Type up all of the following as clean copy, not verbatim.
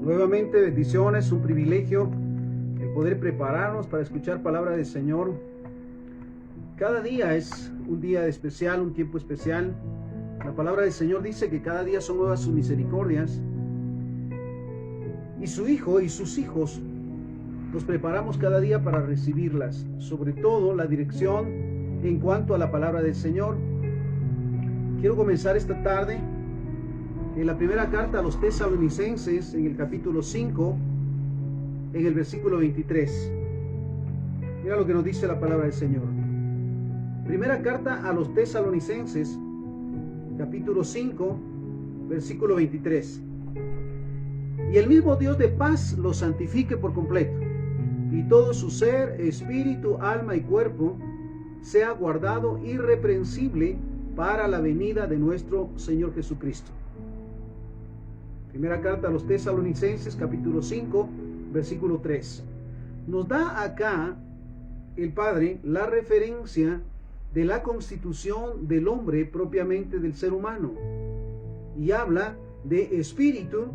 Nuevamente, bendiciones, un privilegio el poder prepararnos para escuchar palabra del Señor. Cada día es un día especial, un tiempo especial. La palabra del Señor dice que cada día son nuevas sus misericordias. Y su Hijo y sus hijos nos preparamos cada día para recibirlas, sobre todo la dirección en cuanto a la palabra del Señor. Quiero comenzar esta tarde en la primera carta a los Tesalonicenses, en el capítulo 5, en el versículo 23. Mira lo que nos dice la palabra del Señor. Primera carta a los Tesalonicenses, capítulo 5, versículo 23. Y el mismo Dios de paz los santifique por completo, y todo su ser, espíritu, alma y cuerpo sea guardado irreprensible para la venida de nuestro Señor Jesucristo. Primera carta a los Tesalonicenses, capítulo 5, versículo 3. Nos da acá el Padre la referencia de la constitución del hombre propiamente del ser humano. Y habla de espíritu,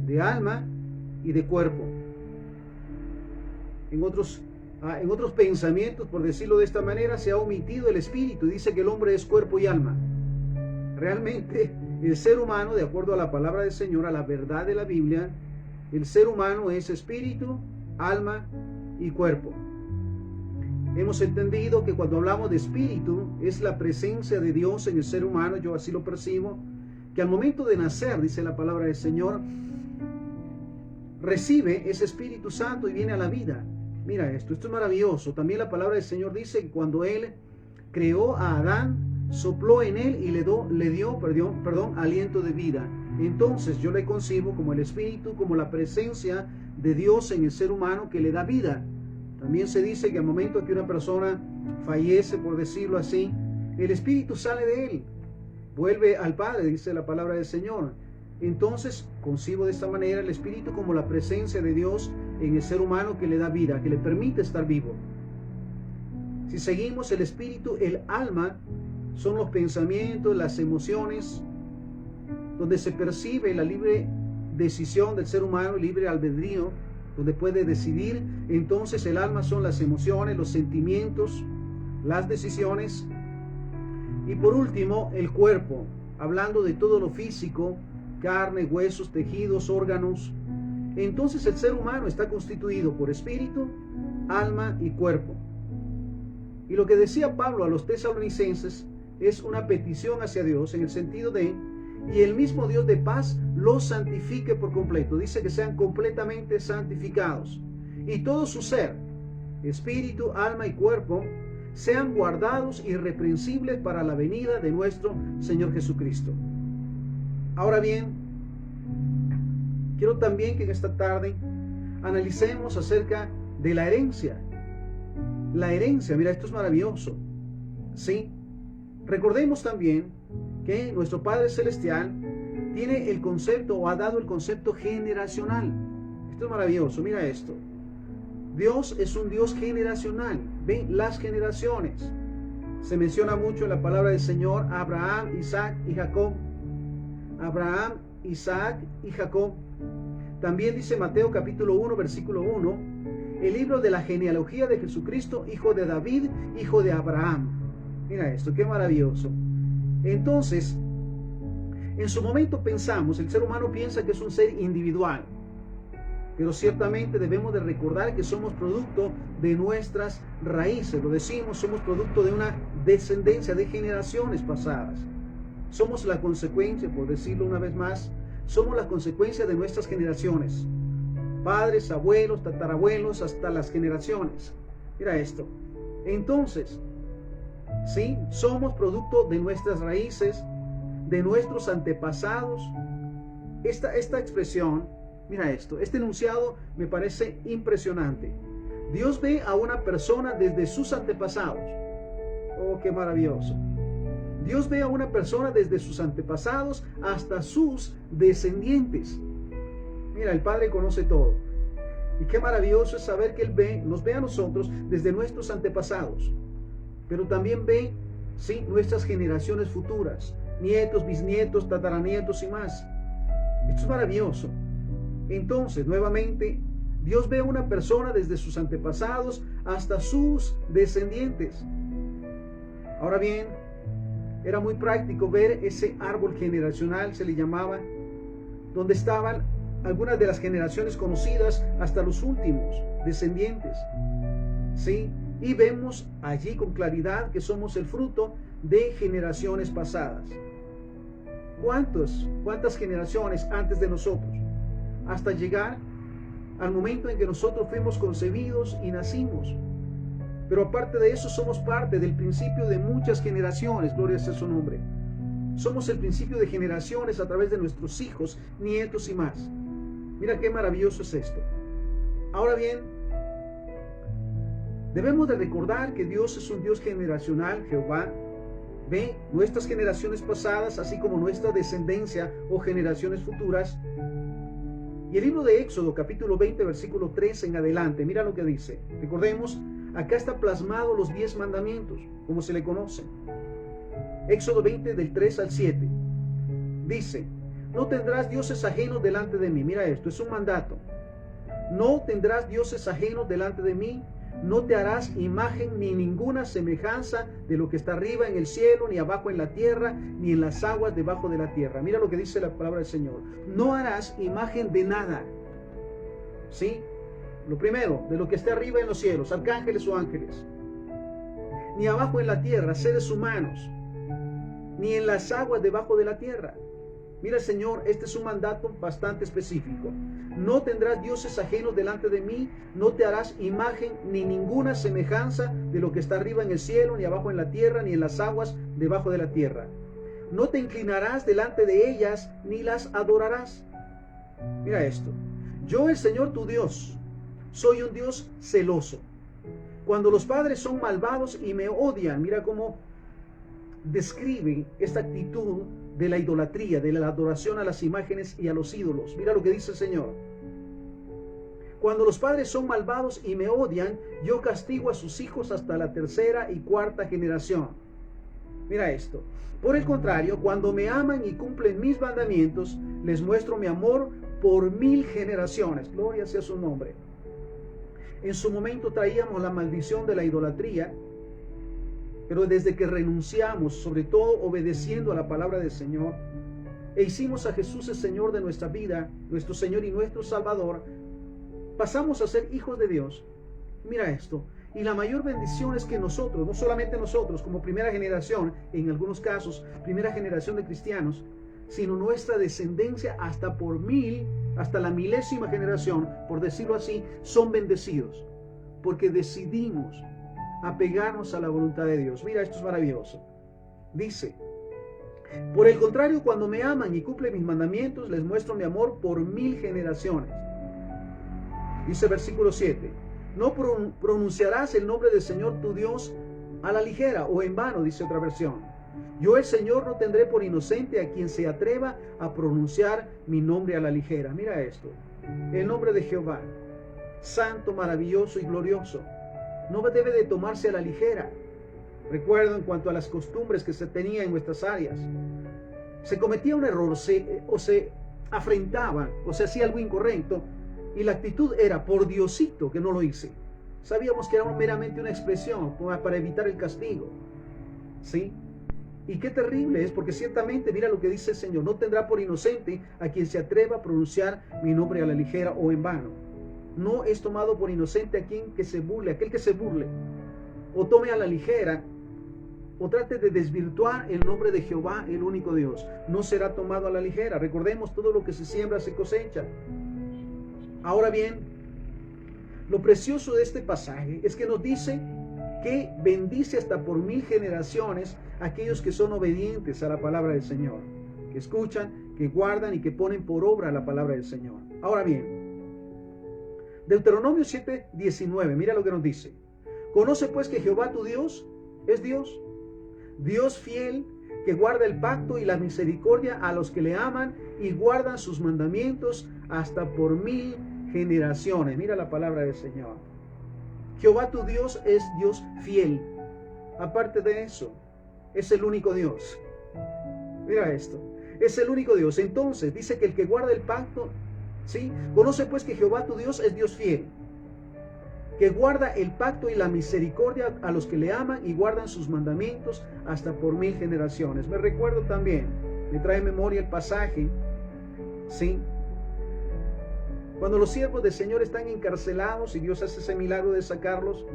de alma y de cuerpo. En otros pensamientos, por decirlo de esta manera, se ha omitido el espíritu. Dice que el hombre es cuerpo y alma. Realmente, el ser humano, de acuerdo a la palabra del Señor, a la verdad de la Biblia, el ser humano es espíritu, alma y cuerpo. Hemos entendido que cuando hablamos de espíritu, es la presencia de Dios en el ser humano. Yo así lo percibo, que al momento de nacer, dice la palabra del Señor, recibe ese Espíritu Santo y viene a la vida. Mira esto es maravilloso. También la palabra del Señor dice que cuando Él creó a Adán, sopló en él y le dio aliento de vida. Entonces yo le concibo como el Espíritu, como la presencia de Dios en el ser humano que le da vida. También se dice que al momento que una persona fallece, por decirlo así, el Espíritu sale de él, vuelve al Padre, dice la palabra del Señor. Entonces concibo de esta manera el Espíritu como la presencia de Dios en el ser humano que le da vida, que le permite estar vivo. Si seguimos el Espíritu, el alma son los pensamientos, las emociones, donde se percibe la libre decisión del ser humano, el libre albedrío, donde puede decidir. Entonces el alma son las emociones, los sentimientos, las decisiones. Y por último, el cuerpo, hablando de todo lo físico, carne, huesos, tejidos, órganos. Entonces el ser humano está constituido por espíritu, alma y cuerpo. Y lo que decía Pablo a los tesalonicenses es una petición hacia Dios en el sentido de, y el mismo Dios de paz los santifique por completo. Dice que sean completamente santificados. Y todo su ser, espíritu, alma y cuerpo, sean guardados irreprensibles para la venida de nuestro Señor Jesucristo. Ahora bien, quiero también que en esta tarde analicemos acerca de la herencia. La herencia, mira, esto es maravilloso. ¿Sí? Recordemos también que nuestro Padre Celestial tiene el concepto, o ha dado el concepto generacional. Esto es maravilloso, mira esto. Dios es un Dios generacional. Ven las generaciones. Se menciona mucho en la palabra del Señor Abraham, Isaac y Jacob. Abraham, Isaac y Jacob. También dice Mateo capítulo 1, versículo 1, el libro de la genealogía de Jesucristo, hijo de David, hijo de Abraham. Mira esto, qué maravilloso. Entonces, en su momento pensamos, el ser humano piensa que es un ser individual, pero ciertamente debemos de recordar que somos producto de nuestras raíces. Lo decimos, somos producto de una descendencia de generaciones pasadas. Somos la consecuencia, por decirlo una vez más, somos la consecuencia de nuestras generaciones. Padres, abuelos, tatarabuelos, hasta las generaciones. Mira esto. Entonces, sí, somos producto de nuestras raíces, de nuestros antepasados. Esta expresión, mira esto, este enunciado me parece impresionante. Dios ve a una persona desde sus antepasados. Oh, qué maravilloso. Dios ve a una persona desde sus antepasados hasta sus descendientes. Mira, el Padre conoce todo. Y qué maravilloso es saber que Él nos ve a nosotros desde nuestros antepasados. Pero también ve, sí, nuestras generaciones futuras, nietos, bisnietos, tataranietos y más. Esto es maravilloso. Entonces, nuevamente, Dios ve a una persona desde sus antepasados hasta sus descendientes. Ahora bien, era muy práctico ver ese árbol generacional, se le llamaba, donde estaban algunas de las generaciones conocidas hasta los últimos descendientes. ¿Sí? Y vemos allí con claridad que somos el fruto de generaciones pasadas. ¿Cuántas generaciones antes de nosotros? Hasta llegar al momento en que nosotros fuimos concebidos y nacimos. Pero aparte de eso, somos parte del principio de muchas generaciones, gloria sea su nombre. Somos el principio de generaciones a través de nuestros hijos, nietos y más. Mira qué maravilloso es esto. Ahora bien, debemos de recordar que Dios es un Dios generacional. Jehová ve nuestras generaciones pasadas, así como nuestra descendencia o generaciones futuras. Y el libro de Éxodo, capítulo 20, versículo 3 en adelante, mira lo que dice. Recordemos, acá está plasmado los 10 mandamientos, como se le conocen. Éxodo 20, del 3 al 7. Dice, no tendrás dioses ajenos delante de mí. Mira esto, es un mandato. No tendrás dioses ajenos delante de mí. No te harás imagen ni ninguna semejanza de lo que está arriba en el cielo, ni abajo en la tierra, ni en las aguas debajo de la tierra. Mira lo que dice la palabra del Señor. No harás imagen de nada. ¿Sí? Lo primero, de lo que esté arriba en los cielos, arcángeles o ángeles. Ni abajo en la tierra, seres humanos. Ni en las aguas debajo de la tierra. Mira, Señor, este es un mandato bastante específico. No tendrás dioses ajenos delante de mí, no te harás imagen ni ninguna semejanza de lo que está arriba en el cielo, ni abajo en la tierra, ni en las aguas debajo de la tierra. No te inclinarás delante de ellas, ni las adorarás. Mira esto. Yo, el Señor tu Dios, soy un Dios celoso. Cuando los padres son malvados y me odian, mira cómo describe esta actitud de la idolatría, de la adoración a las imágenes y a los ídolos. Mira lo que dice el Señor. Cuando los padres son malvados y me odian, yo castigo a sus hijos hasta la tercera y cuarta generación. Mira esto. Por el contrario, cuando me aman y cumplen mis mandamientos, les muestro mi amor por 1000 generaciones. Gloria sea su nombre. En su momento traíamos la maldición de la idolatría, pero desde que renunciamos, sobre todo obedeciendo a la palabra del Señor, e hicimos a Jesús el Señor de nuestra vida, nuestro Señor y nuestro Salvador, pasamos a ser hijos de Dios. Mira esto. Y la mayor bendición es que nosotros, no solamente nosotros como primera generación, en algunos casos, primera generación de cristianos, sino nuestra descendencia hasta por 1000, hasta la 1000ª generación, por decirlo así, son bendecidos, porque decidimos apegarnos a la voluntad de Dios. Mira, esto es maravilloso. Dice, por el contrario, cuando me aman y cumplen mis mandamientos, les muestro mi amor por 1000 generaciones. Dice versículo 7, no pronunciarás el nombre del Señor tu Dios a la ligera o en vano, dice otra versión. Yo, el Señor, no tendré por inocente a quien se atreva a pronunciar mi nombre a la ligera. Mira esto, el nombre de Jehová, santo, maravilloso y glorioso, no debe de tomarse a la ligera. Recuerdo en cuanto a las costumbres que se tenía en nuestras áreas. Se cometía un error, se afrentaba, o se hacía algo incorrecto, y la actitud era, por Diosito que no lo hice. Sabíamos que era meramente una expresión para evitar el castigo. ¿Sí? Y qué terrible es, porque ciertamente, mira lo que dice el Señor, no tendrá por inocente a quien se atreva a pronunciar mi nombre a la ligera o en vano. No es tomado por inocente a quien que se burle, aquel que se burle, o tome a la ligera, o trate de desvirtuar el nombre de Jehová, el único Dios. No será tomado a la ligera. Recordemos, todo lo que se siembra se cosecha. Ahora bien, lo precioso de este pasaje es que nos dice que bendice hasta por 1000 generaciones a aquellos que son obedientes a la palabra del Señor, que escuchan, que guardan y que ponen por obra la palabra del Señor. Ahora bien, Deuteronomio 7:19, mira lo que nos dice. Conoce pues que Jehová tu Dios es Dios, Dios fiel, que guarda el pacto y la misericordia a los que le aman y guardan sus mandamientos hasta por 1000 generaciones. Mira la palabra del Señor. Jehová tu Dios es Dios fiel. Aparte de eso, es el único Dios. Mira esto, es el único Dios. Entonces dice que el que guarda el pacto ¿Sí? Conoce pues que Jehová tu Dios es Dios fiel, que guarda el pacto y la misericordia a los que le aman y guardan sus mandamientos hasta por 1000 generaciones. Me recuerdo también, me trae memoria el pasaje, ¿sí? Cuando los siervos del Señor están encarcelados y Dios hace ese milagro de sacarlos,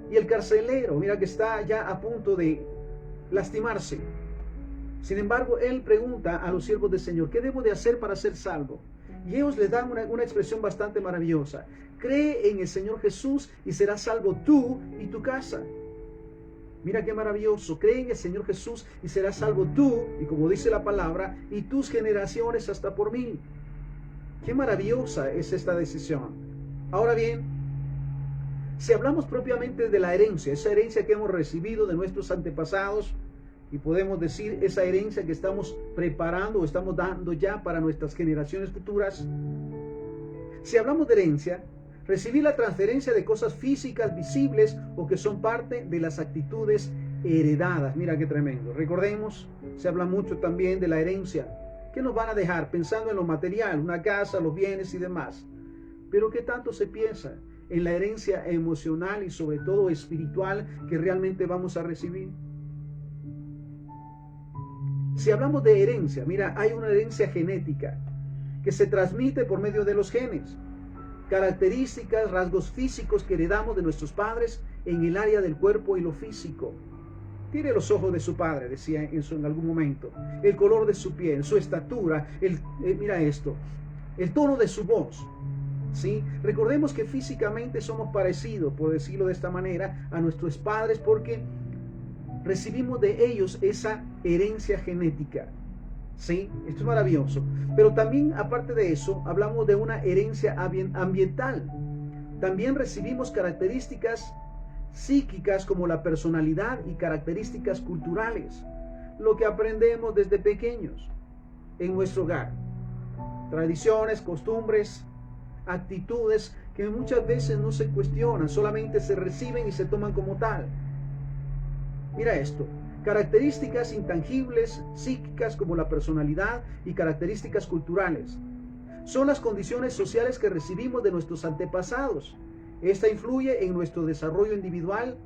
y el carcelero, mira que está ya a punto de lastimarse. Sin embargo, él pregunta a los siervos del Señor, ¿qué debo de hacer para ser salvo? Y ellos le dan una expresión bastante maravillosa. Cree en el Señor Jesús y serás salvo tú y tu casa. Mira qué maravilloso. Cree en el Señor Jesús y serás salvo tú, y como dice la palabra, y tus generaciones hasta por 1000. Qué maravillosa es esta decisión. Ahora bien, si hablamos propiamente de la herencia, esa herencia que hemos recibido de nuestros antepasados, y podemos decir esa herencia que estamos preparando o estamos dando ya para nuestras generaciones futuras. Si hablamos de herencia, recibir la transferencia de cosas físicas visibles o que son parte de las actitudes heredadas. Mira qué tremendo. Recordemos, se habla mucho también de la herencia. ¿Qué nos van a dejar? Pensando en lo material, una casa, los bienes y demás. Pero ¿qué tanto se piensa en la herencia emocional y sobre todo espiritual que realmente vamos a recibir? Si hablamos de herencia, mira, hay una herencia genética que se transmite por medio de los genes. Características, rasgos físicos que heredamos de nuestros padres en el área del cuerpo y lo físico. Tiene los ojos de su padre, decía en algún momento. El color de su piel, su estatura, mira esto, el tono de su voz. ¿Sí? Recordemos que físicamente somos parecidos, por decirlo de esta manera, a nuestros padres porque recibimos de ellos esa herencia genética. ¿Sí? Esto es maravilloso. Pero también, aparte de eso, hablamos de una herencia ambiental. También recibimos características psíquicas como la personalidad y características culturales. Lo que aprendemos desde pequeños en nuestro hogar. Tradiciones, costumbres, actitudes que muchas veces no se cuestionan, solamente se reciben y se toman como tal. Mira esto, características intangibles, psíquicas como la personalidad y características culturales. Son las condiciones sociales que recibimos de nuestros antepasados. Esta influye en nuestro desarrollo individual.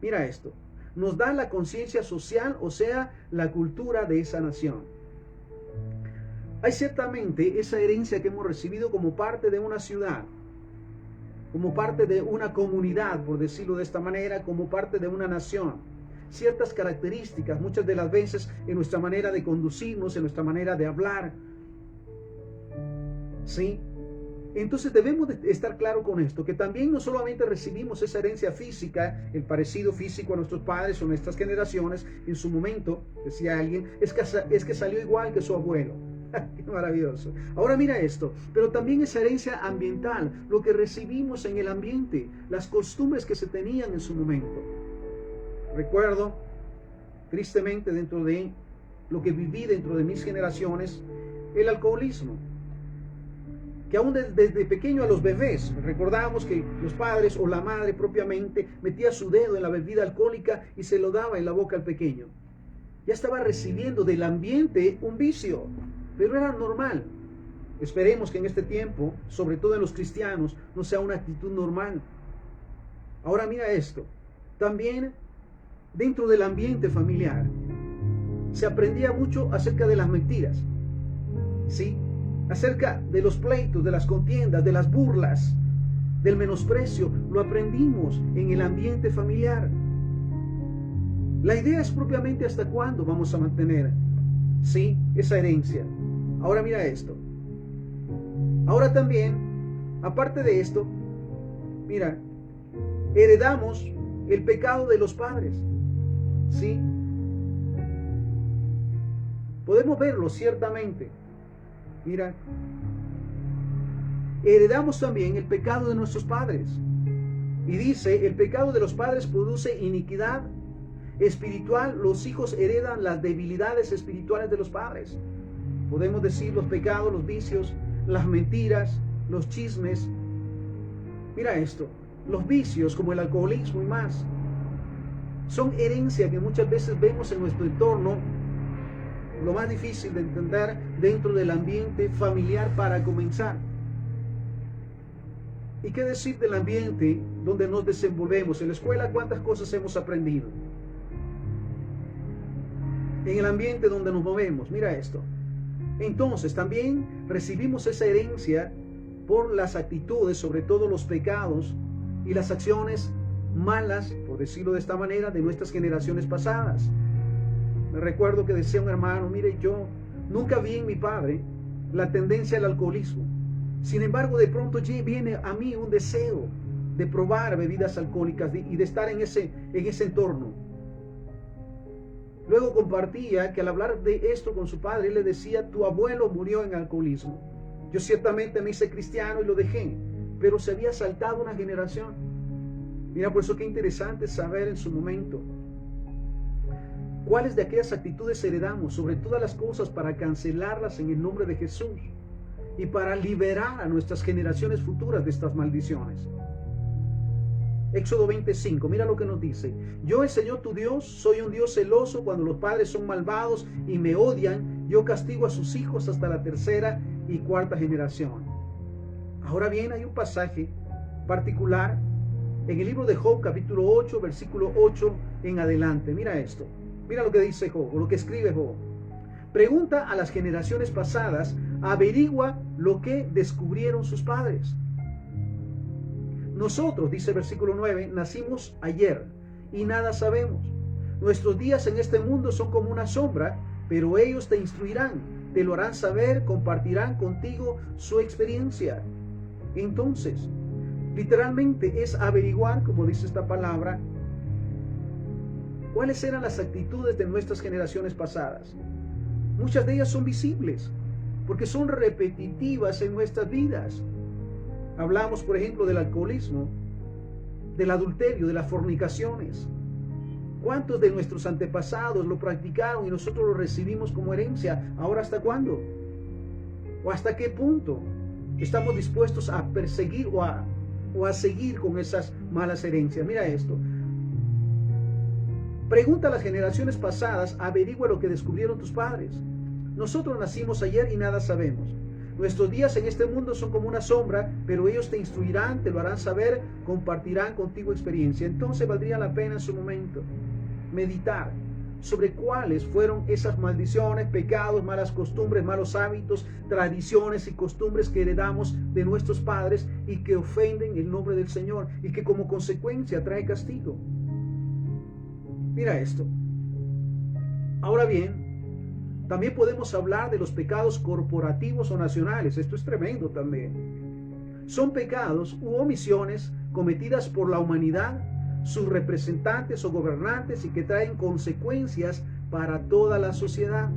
Mira esto, nos da la conciencia social, o sea, la cultura de esa nación. Hay ciertamente esa herencia que hemos recibido como parte de una ciudad, como parte de una comunidad, por decirlo de esta manera, como parte de una nación. Ciertas características, muchas de las veces en nuestra manera de conducirnos, en nuestra manera de hablar. ¿Sí? Entonces debemos de estar claro con esto, que también no solamente recibimos esa herencia física, el parecido físico a nuestros padres o nuestras generaciones, en su momento, decía alguien, es que salió igual que su abuelo. ¡Qué maravilloso! Ahora mira esto, pero también esa herencia ambiental, lo que recibimos en el ambiente, las costumbres que se tenían en su momento. Recuerdo, tristemente, dentro de lo que viví dentro de mis generaciones, el alcoholismo. Que aún desde pequeño a los bebés, recordábamos que los padres o la madre propiamente metía su dedo en la bebida alcohólica y se lo daba en la boca al pequeño. Ya estaba recibiendo del ambiente un vicio, pero era normal. Esperemos que en este tiempo, sobre todo en los cristianos, no sea una actitud normal. Ahora mira esto, también dentro del ambiente familiar se aprendía mucho acerca de las mentiras, ¿sí? Acerca de los pleitos, de las contiendas, de las burlas, del menosprecio, lo aprendimos en el ambiente familiar. La idea es propiamente hasta cuándo vamos a mantener, ¿sí?, esa herencia. Ahora mira esto. Ahora también, aparte de esto, mira, heredamos el pecado de los padres, ¿sí? Podemos verlo ciertamente. Mira, heredamos también el pecado de nuestros padres. Y dice, el pecado de los padres produce iniquidad espiritual. Los hijos heredan las debilidades espirituales de los padres. Podemos decir los pecados, los vicios, las mentiras, los chismes. Mira esto, los vicios como el alcoholismo y más. Son herencia que muchas veces vemos en nuestro entorno lo más difícil de entender dentro del ambiente familiar para comenzar. ¿Y qué decir del ambiente donde nos desenvolvemos? En la escuela, ¿cuántas cosas hemos aprendido? En el ambiente donde nos movemos, mira esto. Entonces también recibimos esa herencia por las actitudes, sobre todo los pecados y las acciones malas, por decirlo de esta manera, de nuestras generaciones pasadas. Me recuerdo que decía un hermano, mire, yo nunca vi en mi padre la tendencia al alcoholismo. Sin embargo, de pronto viene a mí un deseo de probar bebidas alcohólicas y de estar en ese entorno. Luego compartía que al hablar de esto con su padre, él le decía, tu abuelo murió en alcoholismo. Yo ciertamente me hice cristiano y lo dejé, pero se había saltado una generación. Mira, por eso qué interesante saber en su momento cuáles de aquellas actitudes heredamos sobre todas las cosas para cancelarlas en el nombre de Jesús y para liberar a nuestras generaciones futuras de estas maldiciones. Éxodo 25, mira lo que nos dice. Yo, el Señor tu Dios, soy un Dios celoso cuando los padres son malvados y me odian. Yo castigo a sus hijos hasta la tercera y cuarta generación. Ahora bien, hay un pasaje particular en el libro de Job, capítulo 8, versículo 8 en adelante. Mira esto. Mira lo que dice Job, o lo que escribe Job. Pregunta a las generaciones pasadas, averigua lo que descubrieron sus padres. Nosotros, dice el versículo 9, nacimos ayer y nada sabemos. Nuestros días en este mundo son como una sombra, pero ellos te instruirán, te lo harán saber, compartirán contigo su experiencia. Entonces, literalmente es averiguar, como dice esta palabra, cuáles eran las actitudes de nuestras generaciones pasadas. Muchas de ellas son visibles, porque son repetitivas en nuestras vidas. Hablamos, por ejemplo, del alcoholismo, del adulterio, de las fornicaciones. ¿Cuántos de nuestros antepasados lo practicaron y nosotros lo recibimos como herencia? ¿Ahora hasta cuándo? ¿O hasta qué punto estamos dispuestos a perseguir o a seguir con esas malas herencias? Mira esto. Pregunta a las generaciones pasadas, averigua lo que descubrieron tus padres. Nosotros nacimos ayer y nada sabemos. Nuestros días en este mundo son como una sombra, pero ellos te instruirán, te lo harán saber, compartirán contigo experiencia. Entonces valdría la pena en su momento meditar sobre cuáles fueron esas maldiciones, pecados, malas costumbres, malos hábitos, tradiciones y costumbres que heredamos de nuestros padres y que ofenden el nombre del Señor y que como consecuencia trae castigo. Mira esto. Ahora bien, también podemos hablar de los pecados corporativos o nacionales. Esto es tremendo también. Son pecados u omisiones cometidas por la humanidad, sus representantes o gobernantes y que traen consecuencias para toda la sociedad.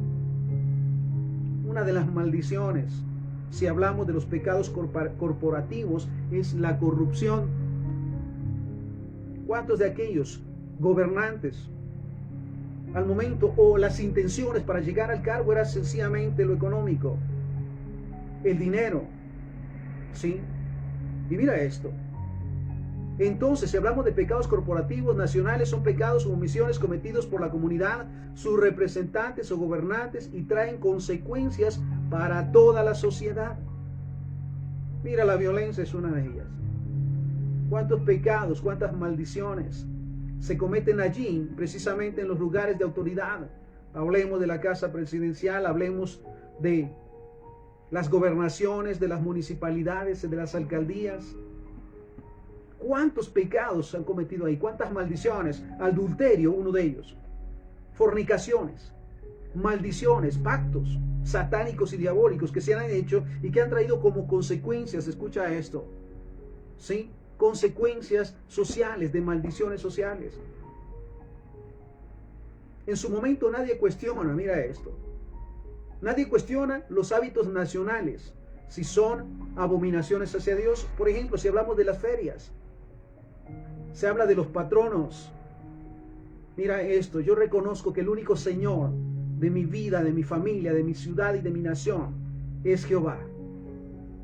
Una de las maldiciones, si hablamos de los pecados corporativos, es la corrupción. ¿Cuántos de aquellos gobernantes al momento o las intenciones para llegar al cargo era sencillamente lo económico, el dinero? ¿Sí? Y mira esto. Entonces, si hablamos de pecados corporativos nacionales, son pecados o omisiones cometidos por la comunidad, sus representantes o gobernantes y traen consecuencias para toda la sociedad. Mira, la violencia es una de ellas. ¿Cuántos pecados, cuántas maldiciones se cometen allí, precisamente en los lugares de autoridad? Hablemos de la casa presidencial, hablemos de las gobernaciones, de las municipalidades, de las alcaldías. ¿Cuántos pecados se han cometido ahí? ¿Cuántas maldiciones? Adulterio, uno de ellos. Fornicaciones, maldiciones, pactos satánicos y diabólicos que se han hecho y que han traído como consecuencias, escucha esto, ¿sí? Consecuencias sociales, de maldiciones sociales. En su momento nadie cuestiona, mira esto, nadie cuestiona los hábitos nacionales, si son abominaciones hacia Dios. Por ejemplo, si hablamos de las ferias, se habla de los patronos. Mira esto, yo reconozco que el único Señor de mi vida, de mi familia, de mi ciudad y de mi nación es Jehová.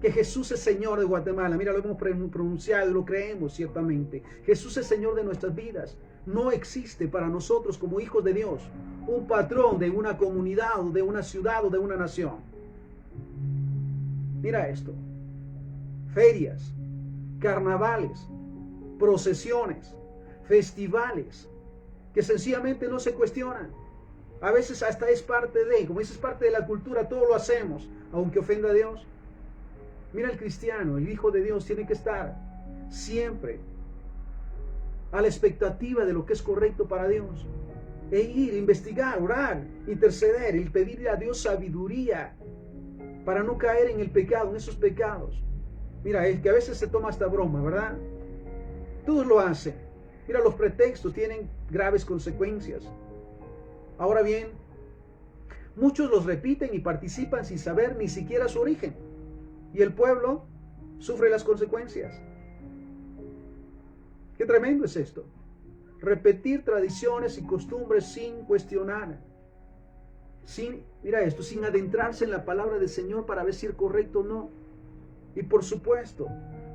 Que Jesús es Señor de Guatemala. Mira, lo hemos pronunciado y lo creemos ciertamente. Jesús es Señor de nuestras vidas. No existe para nosotros como hijos de Dios un patrón de una comunidad o de una ciudad o de una nación. Mira esto: ferias, carnavales, procesiones, festivales, que sencillamente no se cuestionan. A veces hasta es parte de, como dices, es parte de la cultura, todo lo hacemos, aunque ofenda a Dios. Mira, el cristiano, el hijo de Dios, tiene que estar siempre a la expectativa de lo que es correcto para Dios, e ir, investigar, orar, interceder, y pedirle a Dios sabiduría para no caer en el pecado, en esos pecados. Mira, es que a veces se toma esta broma, ¿verdad? Todos lo hacen. Mira, los pretextos tienen graves consecuencias. Ahora bien, muchos los repiten y participan sin saber ni siquiera su origen, y el pueblo sufre las consecuencias. Qué tremendo es esto: repetir tradiciones y costumbres sin cuestionar, mira esto, sin adentrarse en la palabra del Señor para ver si es correcto o no. Y por supuesto,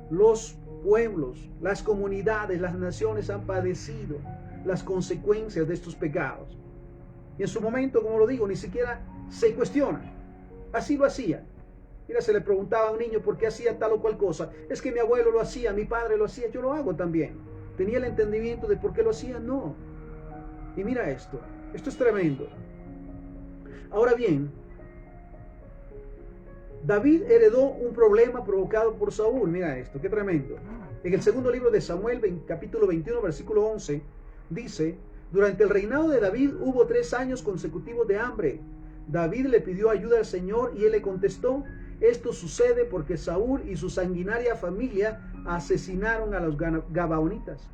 los pueblos, las comunidades, las naciones han padecido las consecuencias de estos pecados. Y en su momento, como lo digo, ni siquiera se cuestiona. Así lo hacían. Mira, se le preguntaba a un niño por qué hacía tal o cual cosa. Es que mi abuelo lo hacía, mi padre lo hacía, yo lo hago también. ¿Tenía el entendimiento de por qué lo hacía? No. Y mira esto es tremendo. Ahora bien, David heredó un problema provocado por Saúl. Mira esto, qué tremendo. En el segundo libro de Samuel, capítulo 21, versículo 11, dice: durante el reinado de David hubo 3 años consecutivos de hambre. David le pidió ayuda al Señor y él le contestó: esto sucede porque Saúl y su sanguinaria familia asesinaron a los gabaonitas.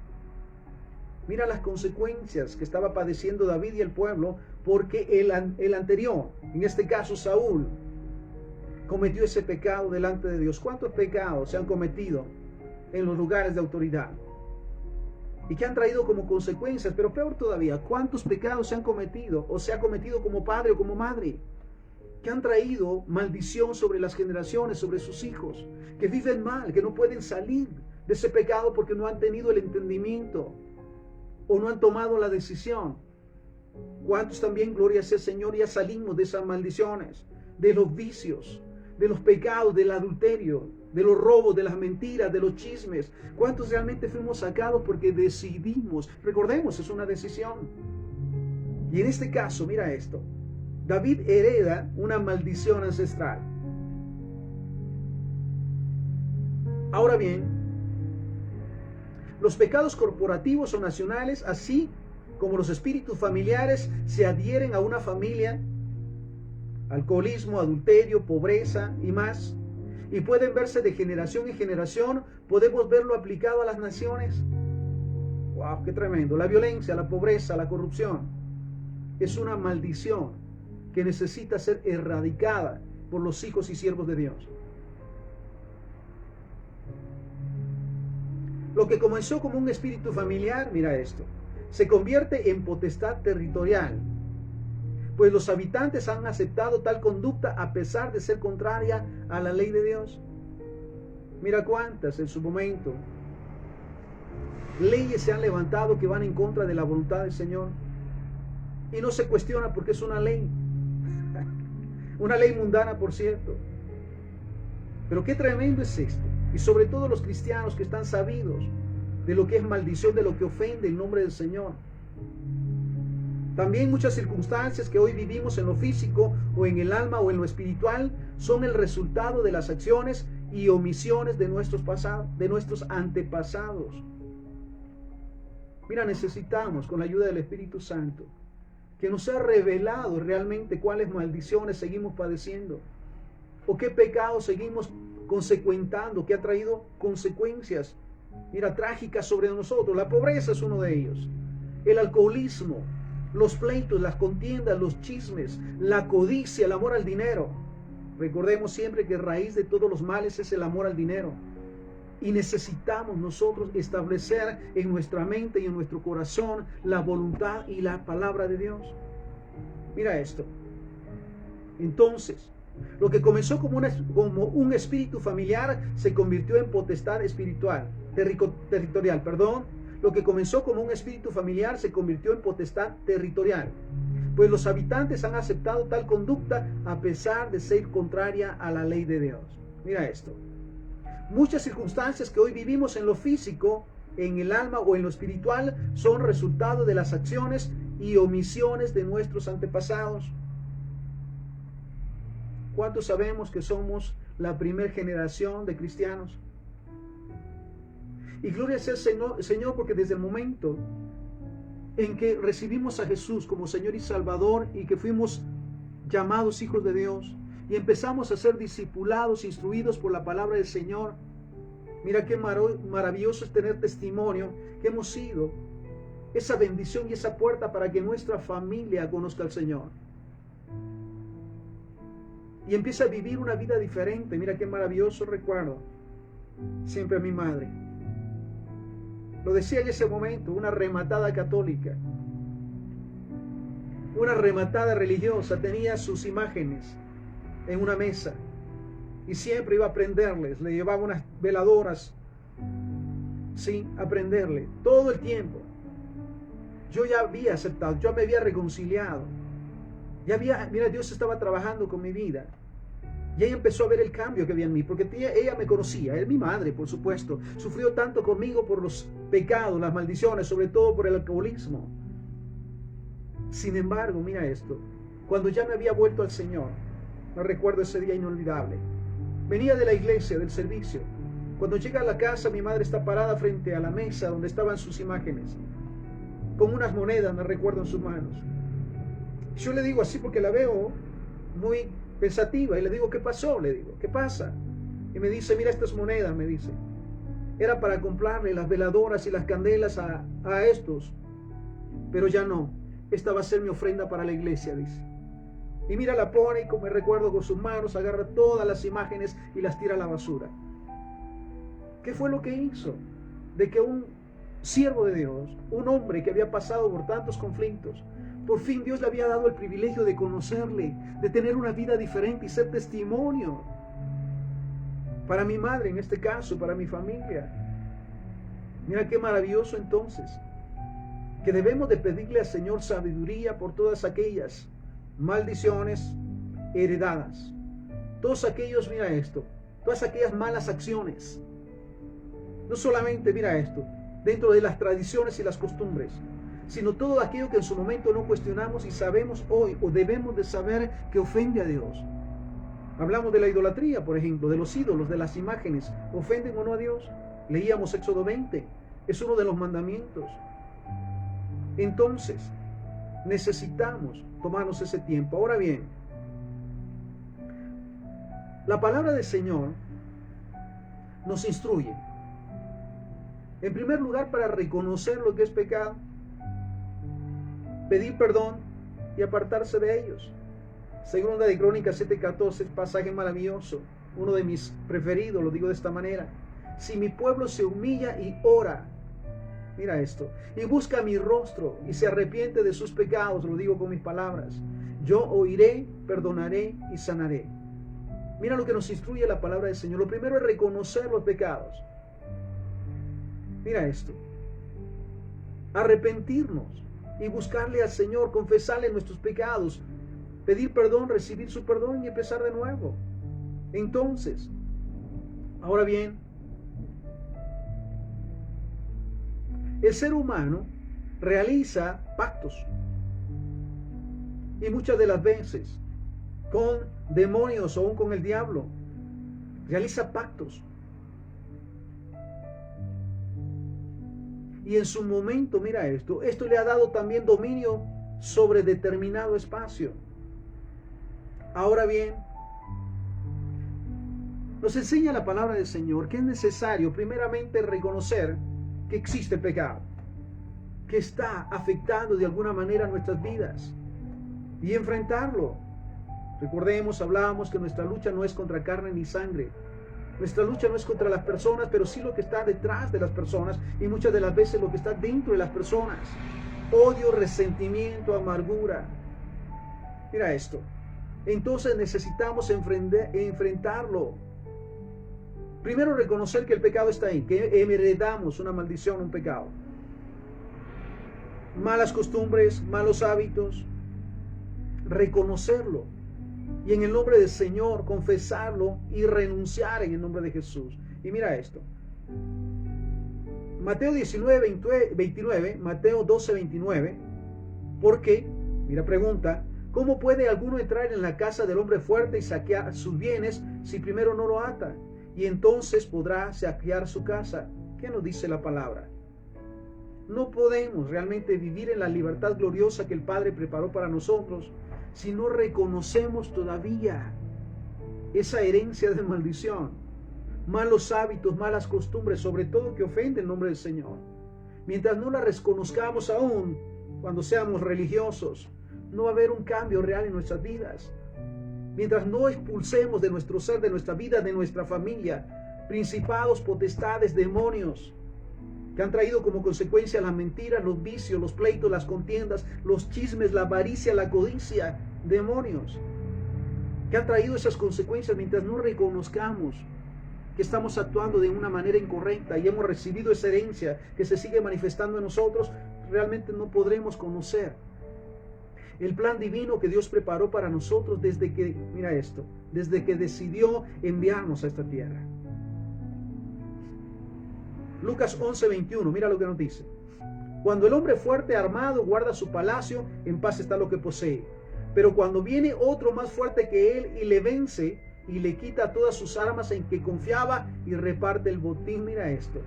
Mira las consecuencias que estaba padeciendo David y el pueblo, porque el anterior, en este caso Saúl, cometió ese pecado delante de Dios. ¿Cuántos pecados se han cometido en los lugares de autoridad y que han traído como consecuencias? Pero peor todavía, ¿cuántos pecados se han cometido o se ha cometido como padre o como madre, que han traído maldición sobre las generaciones, sobre sus hijos, que viven mal, que no pueden salir de ese pecado porque no han tenido el entendimiento o no han tomado la decisión? ¿Cuántos también, gloria sea al Señor, ya salimos de esas maldiciones, de los vicios, de los pecados, del adulterio, de los robos, de las mentiras, de los chismes? ¿Cuántos realmente fuimos sacados porque decidimos? Recordemos, es una decisión. Y en este caso, mira esto: David hereda una maldición ancestral. Ahora bien, los pecados corporativos o nacionales, así como los espíritus familiares, se adhieren a una familia: alcoholismo, adulterio, pobreza y más, y pueden verse de generación en generación. Podemos verlo aplicado a las naciones. ¡Wow! ¡Qué tremendo! La violencia, la pobreza, la corrupción es una maldición que necesita ser erradicada por los hijos y siervos de Dios. Lo que comenzó como un espíritu familiar, mira esto, se convierte en potestad territorial, pues los habitantes han aceptado tal conducta a pesar de ser contraria a la ley de Dios. Mira cuántas en su momento leyes se han levantado que van en contra de la voluntad del Señor, y no se cuestiona porque es una ley mundana, por cierto. Pero qué tremendo es esto. Y sobre todo los cristianos que están sabidos de lo que es maldición, de lo que ofende el nombre del Señor. También muchas circunstancias que hoy vivimos en lo físico o en el alma o en lo espiritual son el resultado de las acciones y omisiones de nuestros antepasados. Mira, necesitamos, con la ayuda del Espíritu Santo, que nos sea revelado realmente cuáles maldiciones seguimos padeciendo o qué pecados seguimos consecuentando, que ha traído consecuencias, mira, trágicas sobre nosotros. La pobreza es uno de ellos, el alcoholismo, los pleitos, las contiendas, los chismes, la codicia, el amor al dinero. Recordemos siempre que raíz de todos los males es el amor al dinero, y necesitamos nosotros establecer en nuestra mente y en nuestro corazón la voluntad y la palabra de Dios. Mira esto. Entonces, lo que comenzó como un espíritu familiar se convirtió en potestad territorial. Lo que comenzó como un espíritu familiar se convirtió en potestad territorial. pues los habitantes han aceptado tal conducta a pesar de ser contraria a la ley de Dios. Mira esto. Muchas circunstancias que hoy vivimos en lo físico, en el alma o en lo espiritual son resultado de las acciones y omisiones de nuestros antepasados. ¿Cuántos sabemos que somos la primera generación de cristianos? Y gloria sea al Señor, porque desde el momento en que recibimos a Jesús como Señor y Salvador y que fuimos llamados hijos de Dios y empezamos a ser discipulados, instruidos por la palabra del Señor, mira qué maravilloso es tener testimonio que hemos sido esa bendición y esa puerta para que nuestra familia conozca al Señor y empiece a vivir una vida diferente. Mira qué maravilloso recuerdo siempre a mi madre. Lo decía en ese momento, una rematada católica, una rematada religiosa, tenía sus imágenes en una mesa y siempre iba a prenderles, le llevaba unas veladoras, sí, a prenderle todo el tiempo. Yo ya había aceptado, yo me había reconciliado, mira, Dios estaba trabajando con mi vida. Y ella empezó a ver el cambio que había en mí, porque ella me conocía, es mi madre, por supuesto. Sufrió tanto conmigo por los pecados, las maldiciones, sobre todo por el alcoholismo. Sin embargo, mira esto, cuando ya me había vuelto al Señor, me recuerdo ese día inolvidable. Venía de la iglesia, del servicio. Cuando llega a la casa, mi madre está parada frente a la mesa donde estaban sus imágenes, con unas monedas, me recuerdo, en sus manos. Yo le digo así porque la veo muy pensativa y le digo, ¿qué pasó? Le digo, ¿qué pasa? Y me dice, mira estas monedas, me dice. Era para comprarle las veladoras y las candelas a estos, pero ya no. Esta va a ser mi ofrenda para la iglesia, dice. Y mira, la pone y como me recuerdo con sus manos, agarra todas las imágenes y las tira a la basura. ¿Qué fue lo que hizo? De que un siervo de Dios, un hombre que había pasado por tantos conflictos, por fin Dios le había dado el privilegio de conocerle, de tener una vida diferente y ser testimonio para mi madre, en este caso, para mi familia. Mira qué maravilloso entonces, que debemos de pedirle al Señor sabiduría por todas aquellas maldiciones heredadas. Todos aquellos, mira esto, todas aquellas malas acciones. No solamente, mira esto, dentro de las tradiciones y las costumbres, sino todo aquello que en su momento no cuestionamos y sabemos hoy o debemos de saber que ofende a Dios. Hablamos de la idolatría, por ejemplo, de los ídolos, de las imágenes. ¿Ofenden o no a Dios? Leíamos Éxodo 20, es uno de los mandamientos. Entonces, necesitamos tomarnos ese tiempo. Ahora bien, la palabra del Señor nos instruye, en primer lugar, para reconocer lo que es pecado, pedir perdón y apartarse de ellos. Segunda de Crónicas 7:14, pasaje maravilloso, uno de mis preferidos, lo digo de esta manera. Si mi pueblo se humilla y ora, mira esto, y busca mi rostro y se arrepiente de sus pecados, lo digo con mis palabras, yo oiré, perdonaré y sanaré. Mira lo que nos instruye la palabra del Señor. Lo primero es reconocer los pecados. Mira esto, arrepentirnos y buscarle al Señor, confesarle nuestros pecados, pedir perdón, recibir su perdón y empezar de nuevo. Entonces, ahora bien, el ser humano realiza pactos y muchas de las veces con demonios o aún con el diablo realiza pactos. Y en su momento, mira esto le ha dado también dominio sobre determinado espacio. Ahora bien, nos enseña la palabra del Señor que es necesario primeramente reconocer que existe pecado, que está afectando de alguna manera nuestras vidas y enfrentarlo. Recordemos, hablábamos que nuestra lucha no es contra carne ni sangre. Nuestra lucha no es contra las personas, pero sí lo que está detrás de las personas y muchas de las veces lo que está dentro de las personas. Odio, resentimiento, amargura. Mira esto. Entonces necesitamos enfrentarlo. Primero reconocer que el pecado está ahí, que heredamos una maldición, un pecado. Malas costumbres, malos hábitos, reconocerlo y en el nombre del Señor confesarlo y renunciar en el nombre de Jesús. Y mira esto. Mateo 19, 29, Mateo 12, 29. Porque, mira, pregunta, ¿cómo puede alguno entrar en la casa del hombre fuerte y saquear sus bienes si primero no lo ata? Y entonces podrá saquear su casa. ¿Qué nos dice la palabra? No podemos realmente vivir en la libertad gloriosa que el Padre preparó para nosotros si no reconocemos todavía esa herencia de maldición, malos hábitos, malas costumbres, sobre todo que ofenden el nombre del Señor. Mientras no la reconozcamos aún, cuando seamos religiosos, no va a haber un cambio real en nuestras vidas. Mientras no expulsemos de nuestro ser, de nuestra vida, de nuestra familia, principados, potestades, demonios, que han traído como consecuencia las mentiras, los vicios, los pleitos, las contiendas, los chismes, la avaricia, la codicia, demonios, que han traído esas consecuencias mientras no reconozcamos que estamos actuando de una manera incorrecta y hemos recibido esa herencia que se sigue manifestando en nosotros, realmente no podremos conocer el plan divino que Dios preparó para nosotros desde que, mira esto, desde que decidió enviarnos a esta tierra. Lucas 11, 21, mira lo que nos dice. Cuando el hombre fuerte armado guarda su palacio, en paz está lo que posee. Pero cuando viene otro más fuerte que él y le vence y le quita todas sus armas en que confiaba y reparte el botín, mira esto.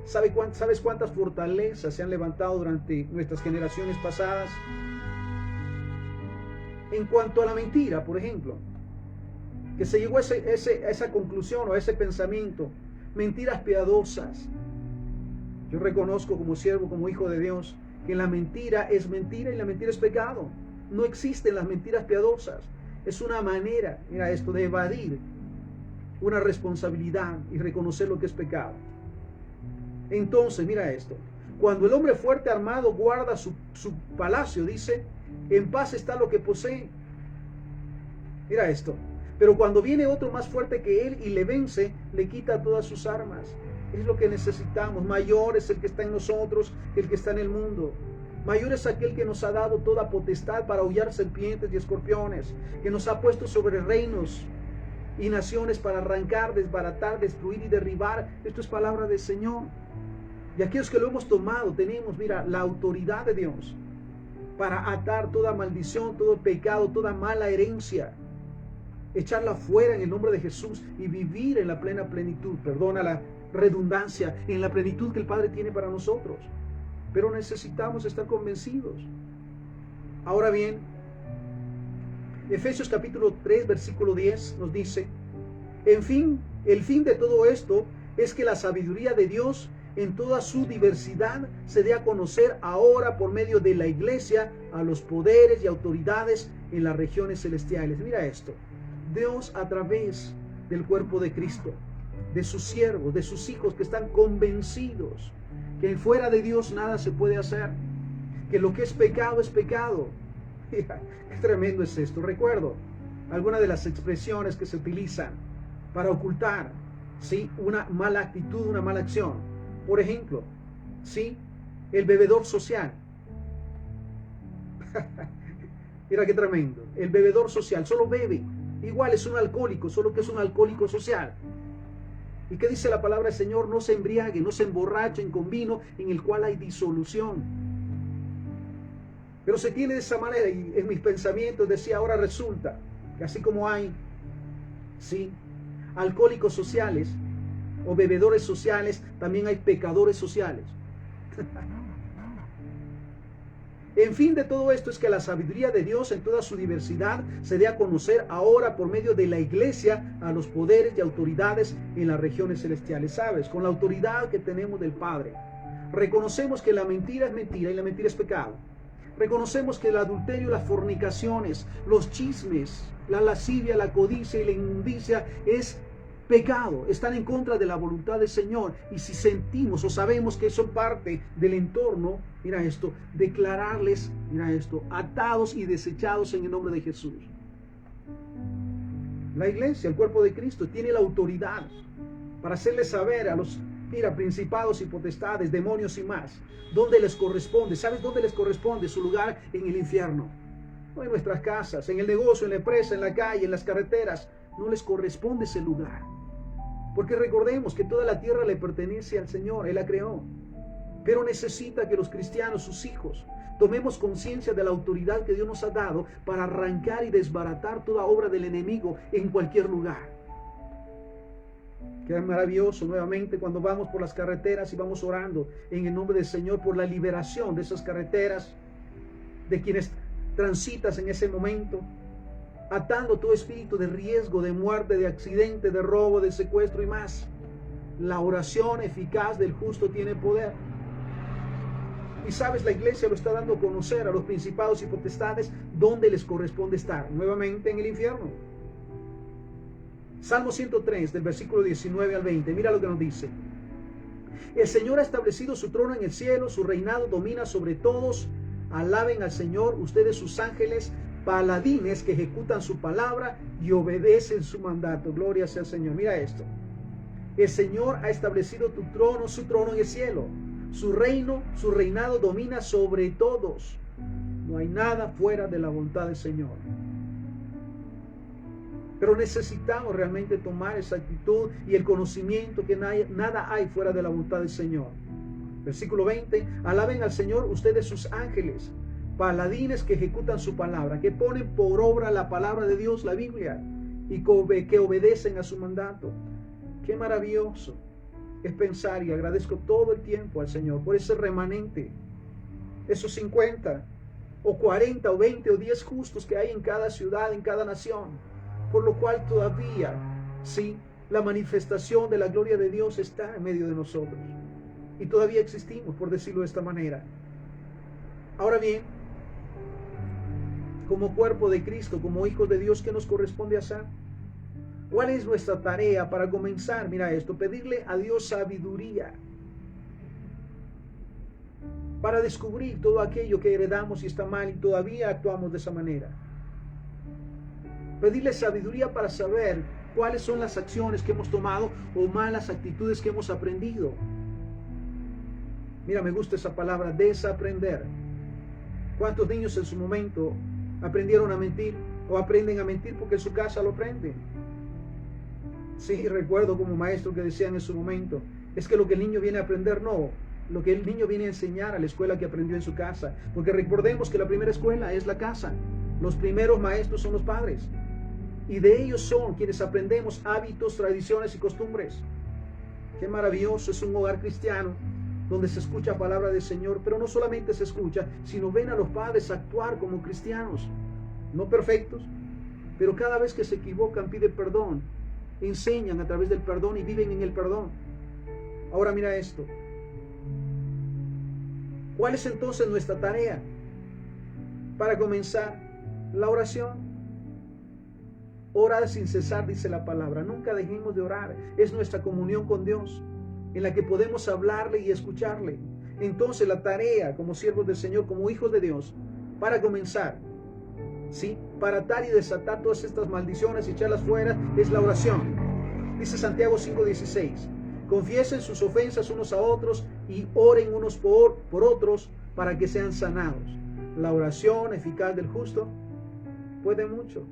¿Sabes cuántas fortalezas se han levantado durante nuestras generaciones pasadas? En cuanto a la mentira, por ejemplo, que se llegó a esa conclusión o a ese pensamiento, mentiras piadosas. Yo reconozco como siervo, como hijo de Dios, que la mentira es mentira y la mentira es pecado. No existen las mentiras piadosas. Es una manera, mira esto, de evadir una responsabilidad y reconocer lo que es pecado. Entonces, mira esto. Cuando el hombre fuerte armado guarda su palacio, dice, en paz está lo que posee. Mira esto. Pero cuando viene otro más fuerte que él y le vence, le quita todas sus armas. Es lo que necesitamos. Mayor es el que está en nosotros que el que está en el mundo. Mayor es aquel que nos ha dado toda potestad para hollar serpientes y escorpiones, que nos ha puesto sobre reinos y naciones para arrancar, desbaratar, destruir y derribar. Esto es palabra del Señor. Y aquellos que lo hemos tomado, tenemos, mira, la autoridad de Dios para atar toda maldición, todo pecado, toda mala herencia, echarla fuera en el nombre de Jesús y vivir en la plena plenitud, perdona la redundancia, en la plenitud que el Padre tiene para nosotros. Pero necesitamos estar convencidos. Ahora bien, Efesios capítulo 3, versículo 10 nos dice, en fin, el fin de todo esto es que la sabiduría de Dios en toda su diversidad se dé a conocer ahora por medio de la iglesia a los poderes y autoridades en las regiones celestiales. Mira esto. Dios, a través del cuerpo de Cristo, de sus siervos, de sus hijos que están convencidos que fuera de Dios nada se puede hacer, que lo que es pecado es pecado. Mira, qué tremendo es esto. Recuerdo algunas de las expresiones que se utilizan para ocultar, ¿sí?, una mala actitud, una mala acción. Por ejemplo, ¿sí?, el bebedor social. Mira qué tremendo. El bebedor social solo bebe. Igual es un alcohólico, solo que es un alcohólico social. ¿Y qué dice la palabra del Señor? No se embriaguen, no se emborrachen con vino en el cual hay disolución. Pero se tiene de esa manera, y en mis pensamientos decía, ahora resulta que así como hay, ¿sí?, alcohólicos sociales o bebedores sociales, también hay pecadores sociales. En fin de todo esto es que la sabiduría de Dios en toda su diversidad se dé a conocer ahora por medio de la iglesia a los poderes y autoridades en las regiones celestiales. ¿Sabes? Con la autoridad que tenemos del Padre, reconocemos que la mentira es mentira y la mentira es pecado. Reconocemos que el adulterio, las fornicaciones, los chismes, la lascivia, la codicia y la inmundicia es pecado, están en contra de la voluntad del Señor. Y si sentimos o sabemos que son parte del entorno, mira esto, declararles, mira esto, atados y desechados en el nombre de Jesús. La iglesia, el cuerpo de Cristo, tiene la autoridad para hacerles saber a los, mira, principados y potestades, demonios y más, dónde les corresponde. ¿Sabes dónde les corresponde? Su lugar en el infierno. no en nuestras casas, en el negocio, en la empresa, en la calle, en las carreteras. No les corresponde ese lugar. Porque recordemos que toda la tierra le pertenece al Señor, Él la creó. Pero necesita que los cristianos, sus hijos, tomemos conciencia de la autoridad que Dios nos ha dado para arrancar y desbaratar toda obra del enemigo en cualquier lugar. Qué maravilloso nuevamente cuando vamos por las carreteras y vamos orando en el nombre del Señor por la liberación de esas carreteras, de quienes transitas en ese momento, atando todo espíritu de riesgo, de muerte, de accidente, de robo, de secuestro y más. La oración eficaz del justo tiene poder. Y sabes, la iglesia lo está dando a conocer a los principados y potestades donde les corresponde estar, nuevamente en el infierno. Salmo 103, del versículo 19 al 20, mira lo que nos dice. El Señor ha establecido su trono en el cielo, su reinado domina sobre todos. Alaben al Señor, ustedes sus ángeles, paladines que ejecutan su palabra y obedecen su mandato. Gloria sea al Señor. Mira esto. El Señor ha establecido su trono en el cielo. Su reino, su reinado domina sobre todos. No hay nada fuera de la voluntad del Señor. Pero necesitamos realmente tomar esa actitud y el conocimiento que nada hay fuera de la voluntad del Señor. Versículo 20. Alaben al Señor ustedes sus ángeles, paladines que ejecutan su palabra, que ponen por obra la palabra de Dios, la Biblia, y que obedecen a su mandato. Qué maravilloso es pensar, y agradezco todo el tiempo al Señor por ese remanente, esos 50 o 40 o 20 o 10 justos que hay en cada ciudad, en cada nación, por lo cual todavía, sí, la manifestación de la gloria de Dios está en medio de nosotros y todavía existimos, por decirlo de esta manera. Ahora bien, como cuerpo de Cristo, como hijos de Dios, ¿qué nos corresponde hacer? ¿Cuál es nuestra tarea para comenzar? Mira esto, pedirle a Dios sabiduría para descubrir todo aquello que heredamos y está mal y todavía actuamos de esa manera. Pedirle sabiduría para saber cuáles son las acciones que hemos tomado o malas actitudes que hemos aprendido. Mira, me gusta esa palabra, desaprender. ¿Cuántos niños en su momento aprendieron a mentir o aprenden a mentir porque en su casa lo aprenden? Sí, recuerdo como maestro que decían en su momento, es que lo que el niño viene a aprender, no, lo que el niño viene a enseñar a la escuela que aprendió en su casa. Porque recordemos que la primera escuela es la casa. Los primeros maestros son los padres. Y de ellos son quienes aprendemos hábitos, tradiciones y costumbres. Qué maravilloso es un hogar cristiano donde se escucha palabra del Señor, pero no solamente se escucha, sino ven a los padres actuar como cristianos, no perfectos, pero cada vez que se equivocan piden perdón, enseñan a través del perdón y viven en el perdón. Ahora mira esto. ¿Cuál es entonces nuestra tarea? Para comenzar, la oración. Orar sin cesar, dice la palabra. Nunca dejemos de orar. Es nuestra comunión con Dios, en la que podemos hablarle y escucharle. Entonces la tarea como siervos del Señor, como hijos de Dios, para comenzar, ¿sí? Para atar y desatar todas estas maldiciones y echarlas fuera, es la oración. Dice Santiago 5:16. Confiesen sus ofensas unos a otros y oren unos por otros para que sean sanados. La oración eficaz del justo puede mucho.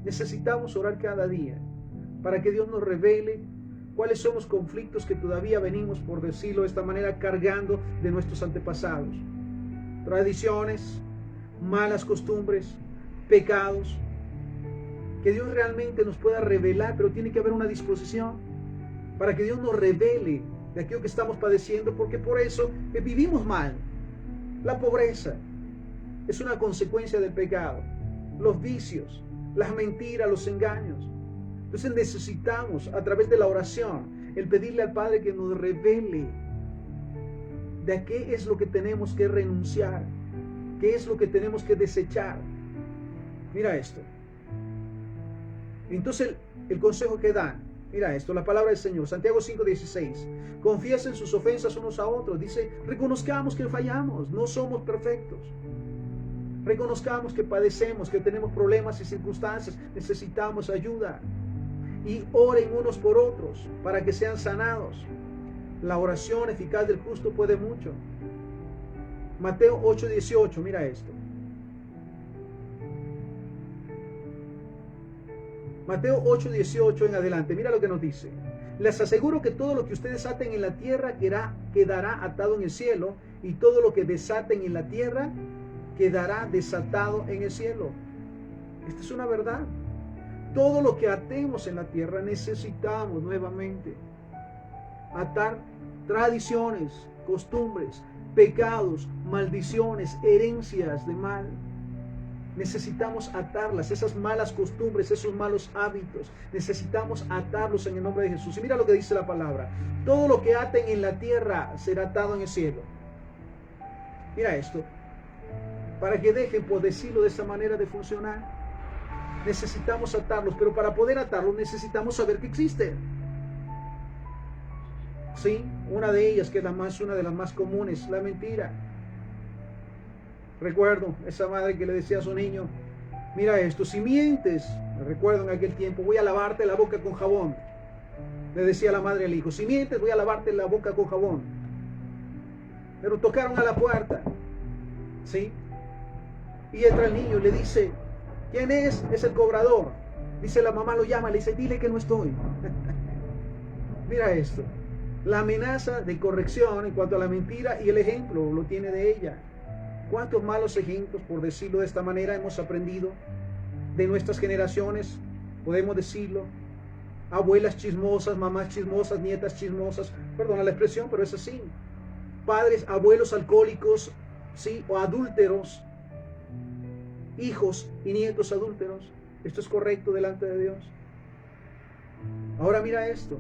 Necesitamos orar cada día para que Dios nos revele cuáles son los conflictos que todavía venimos, por decirlo de esta manera, cargando de nuestros antepasados. Tradiciones, malas costumbres, pecados. Que Dios realmente nos pueda revelar, pero tiene que haber una disposición para que Dios nos revele de aquello que estamos padeciendo, porque por eso vivimos mal. La pobreza es una consecuencia del pecado, los vicios, las mentiras, los engaños. Entonces necesitamos, a través de la oración, el pedirle al Padre que nos revele de a qué es lo que tenemos que renunciar, qué es lo que tenemos que desechar. Mira esto. Entonces el consejo que dan, mira esto, la palabra del Señor, Santiago 5:16. Confiesen sus ofensas unos a otros. Dice, reconozcamos que fallamos, no somos perfectos. Reconozcamos que padecemos, que tenemos problemas y circunstancias, necesitamos ayuda. Y oren unos por otros para que sean sanados. La oración eficaz del justo puede mucho. Mateo 8:18, mira esto. Mateo 8:18 en adelante, mira lo que nos dice. Les aseguro que todo lo que ustedes aten en la tierra quedará atado en el cielo, y todo lo que desaten en la tierra quedará desatado en el cielo. Esta es una verdad. Todo lo que atemos en la tierra necesitamos nuevamente atar tradiciones, costumbres, pecados, maldiciones, herencias de mal. Necesitamos atarlas, esas malas costumbres, esos malos hábitos. Necesitamos atarlos en el nombre de Jesús. Y mira lo que dice la palabra. Todo lo que aten en la tierra será atado en el cielo. Mira esto. Para que dejen, por decirlo de esta manera, de funcionar, necesitamos atarlos. Pero para poder atarlos necesitamos saber que existen. Sí, una de ellas, que es una de las más comunes, la mentira. Recuerdo esa madre que le decía a su niño, mira esto, si mientes, me recuerdo en aquel tiempo, voy a lavarte la boca con jabón. Le decía la madre al hijo, si mientes, voy a lavarte la boca con jabón. Pero tocaron a la puerta, ¿sí? Y entra el niño y le dice, ¿quién es? Es el cobrador. Dice, la mamá lo llama, le dice, dile que no estoy. Mira esto, la amenaza de corrección en cuanto a la mentira, y el ejemplo lo tiene de ella. ¿Cuántos malos ejemplos, por decirlo de esta manera, hemos aprendido de nuestras generaciones? Podemos decirlo. Abuelas chismosas, mamás chismosas, nietas chismosas. Perdona la expresión, pero es así. Padres, abuelos alcohólicos, ¿sí? O adúlteros. Hijos y nietos adúlteros. ¿Esto es correcto delante de Dios? Ahora mira esto.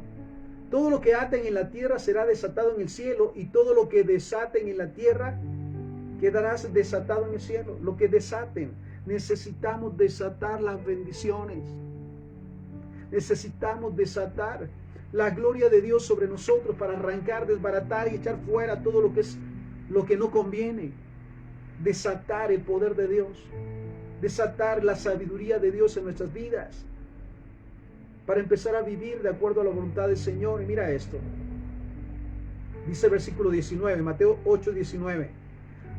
Todo lo que aten en la tierra será desatado en el cielo, y todo lo que desaten en la tierra quedarás desatado en el cielo. Lo que desaten, necesitamos desatar las bendiciones. Necesitamos desatar la gloria de Dios sobre nosotros para arrancar, desbaratar y echar fuera todo lo que no conviene. Desatar el poder de Dios. Desatar la sabiduría de Dios en nuestras vidas. Para empezar a vivir de acuerdo a la voluntad del Señor. Y mira esto. Dice el versículo 19, Mateo 8:19.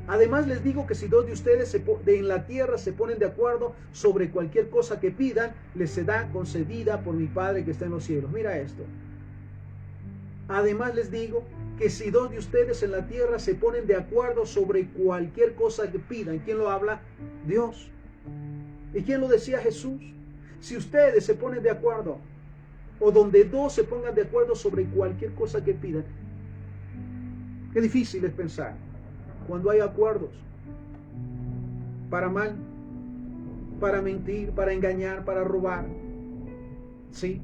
Además les digo que si dos de ustedes en la tierra se ponen de acuerdo sobre cualquier cosa que pidan, les será concedida por mi Padre que está en los cielos. Mira esto. Además les digo que si dos de ustedes en la tierra se ponen de acuerdo sobre cualquier cosa que pidan. ¿Quién lo habla? Dios. ¿Y quién lo decía? Jesús. Si ustedes se ponen de acuerdo, o donde dos se pongan de acuerdo sobre cualquier cosa que pidan. Qué difícil es pensar cuando hay acuerdos para mal, para mentir, para engañar, para robar. ¿Sí?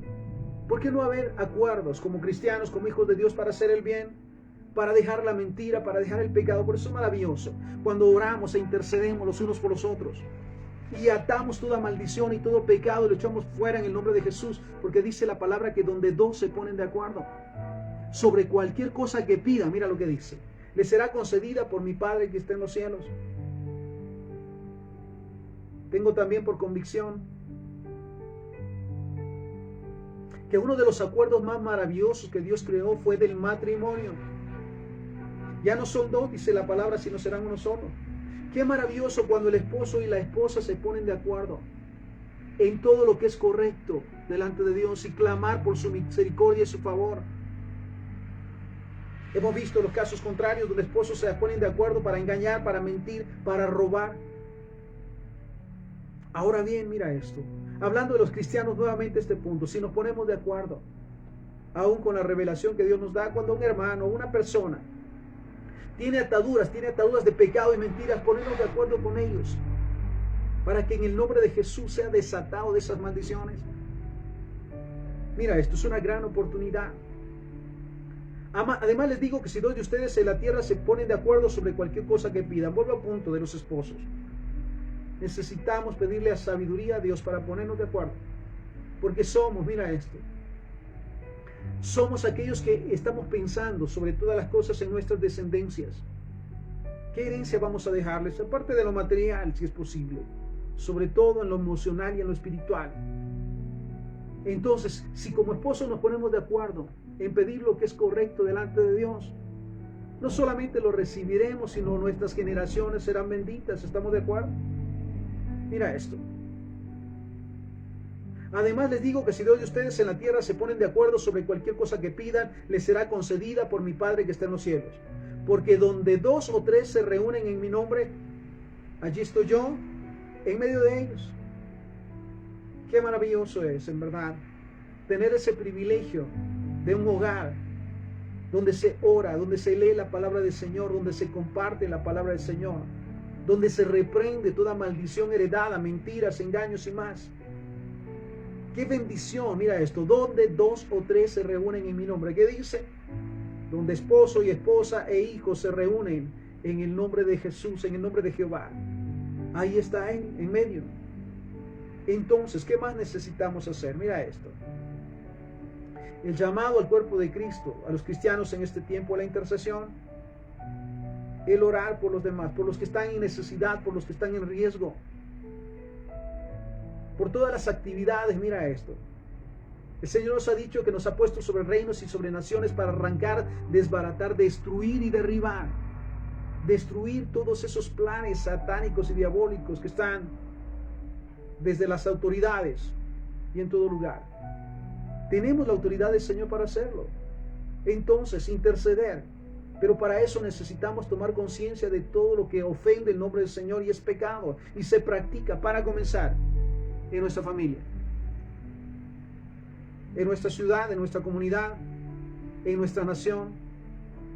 ¿Por qué no haber acuerdos como cristianos, como hijos de Dios, para hacer el bien, para dejar la mentira, para dejar el pecado? Por eso es maravilloso cuando oramos e intercedemos los unos por los otros y atamos toda maldición y todo pecado y lo echamos fuera en el nombre de Jesús, porque dice la palabra que donde dos se ponen de acuerdo sobre cualquier cosa que pidan, mira lo que dice, le será concedida por mi Padre que está en los cielos. Tengo también por convicción que uno de los acuerdos más maravillosos que Dios creó fue del matrimonio. Ya no son dos, dice la palabra, sino serán uno solo. Qué maravilloso cuando el esposo y la esposa se ponen de acuerdo en todo lo que es correcto delante de Dios y clamar por su misericordia y su favor. Hemos visto los casos contrarios donde esposos se ponen de acuerdo para engañar, para mentir, para robar. Ahora bien, mira esto. Hablando de los cristianos, nuevamente este punto. Si nos ponemos de acuerdo, aún con la revelación que Dios nos da, cuando un hermano o una persona tiene ataduras de pecado y mentiras, ponernos de acuerdo con ellos para que en el nombre de Jesús sea desatado de esas maldiciones. Mira, esto es una gran oportunidad. Además les digo que si dos de ustedes en la tierra se ponen de acuerdo sobre cualquier cosa que pidan, vuelvo al punto de los esposos. Necesitamos pedirle a sabiduría a Dios para ponernos de acuerdo. Porque somos, mira esto, somos aquellos que estamos pensando sobre todas las cosas en nuestras descendencias. ¿Qué herencia vamos a dejarles? Aparte de lo material, si es posible. Sobre todo en lo emocional y en lo espiritual. Entonces, si como esposos nos ponemos de acuerdo en pedir lo que es correcto delante de Dios, no solamente lo recibiremos, sino nuestras generaciones serán benditas. ¿Estamos de acuerdo? Mira esto. Además les digo que si dos de ustedes en la tierra se ponen de acuerdo sobre cualquier cosa que pidan, les será concedida por mi Padre que está en los cielos. Porque donde dos o tres se reúnen en mi nombre, allí estoy yo en medio de ellos. Qué maravilloso es, en verdad, tener ese privilegio de un hogar donde se ora, donde se lee la palabra del Señor, donde se comparte la palabra del Señor, donde se reprende toda maldición heredada, mentiras, engaños y más. Qué bendición, mira esto, donde dos o tres se reúnen en mi nombre. ¿Qué dice? Donde esposo y esposa e hijos se reúnen en el nombre de Jesús, en el nombre de Jehová. Ahí está Él, en medio. Entonces, ¿qué más necesitamos hacer? Mira esto. El llamado al cuerpo de Cristo, a los cristianos en este tiempo, la intercesión, el orar por los demás, por los que están en necesidad, por los que están en riesgo, por todas las actividades. Mira esto. El Señor nos ha dicho que nos ha puesto sobre reinos y sobre naciones para arrancar, desbaratar, destruir y derribar. Destruir todos esos planes satánicos y diabólicos que están desde las autoridades y en todo lugar. Tenemos la autoridad del Señor para hacerlo. Entonces, interceder. Pero para eso necesitamos tomar conciencia de todo lo que ofende el nombre del Señor y es pecado. Y se practica, para comenzar, en nuestra familia, en nuestra ciudad, en nuestra comunidad, en nuestra nación.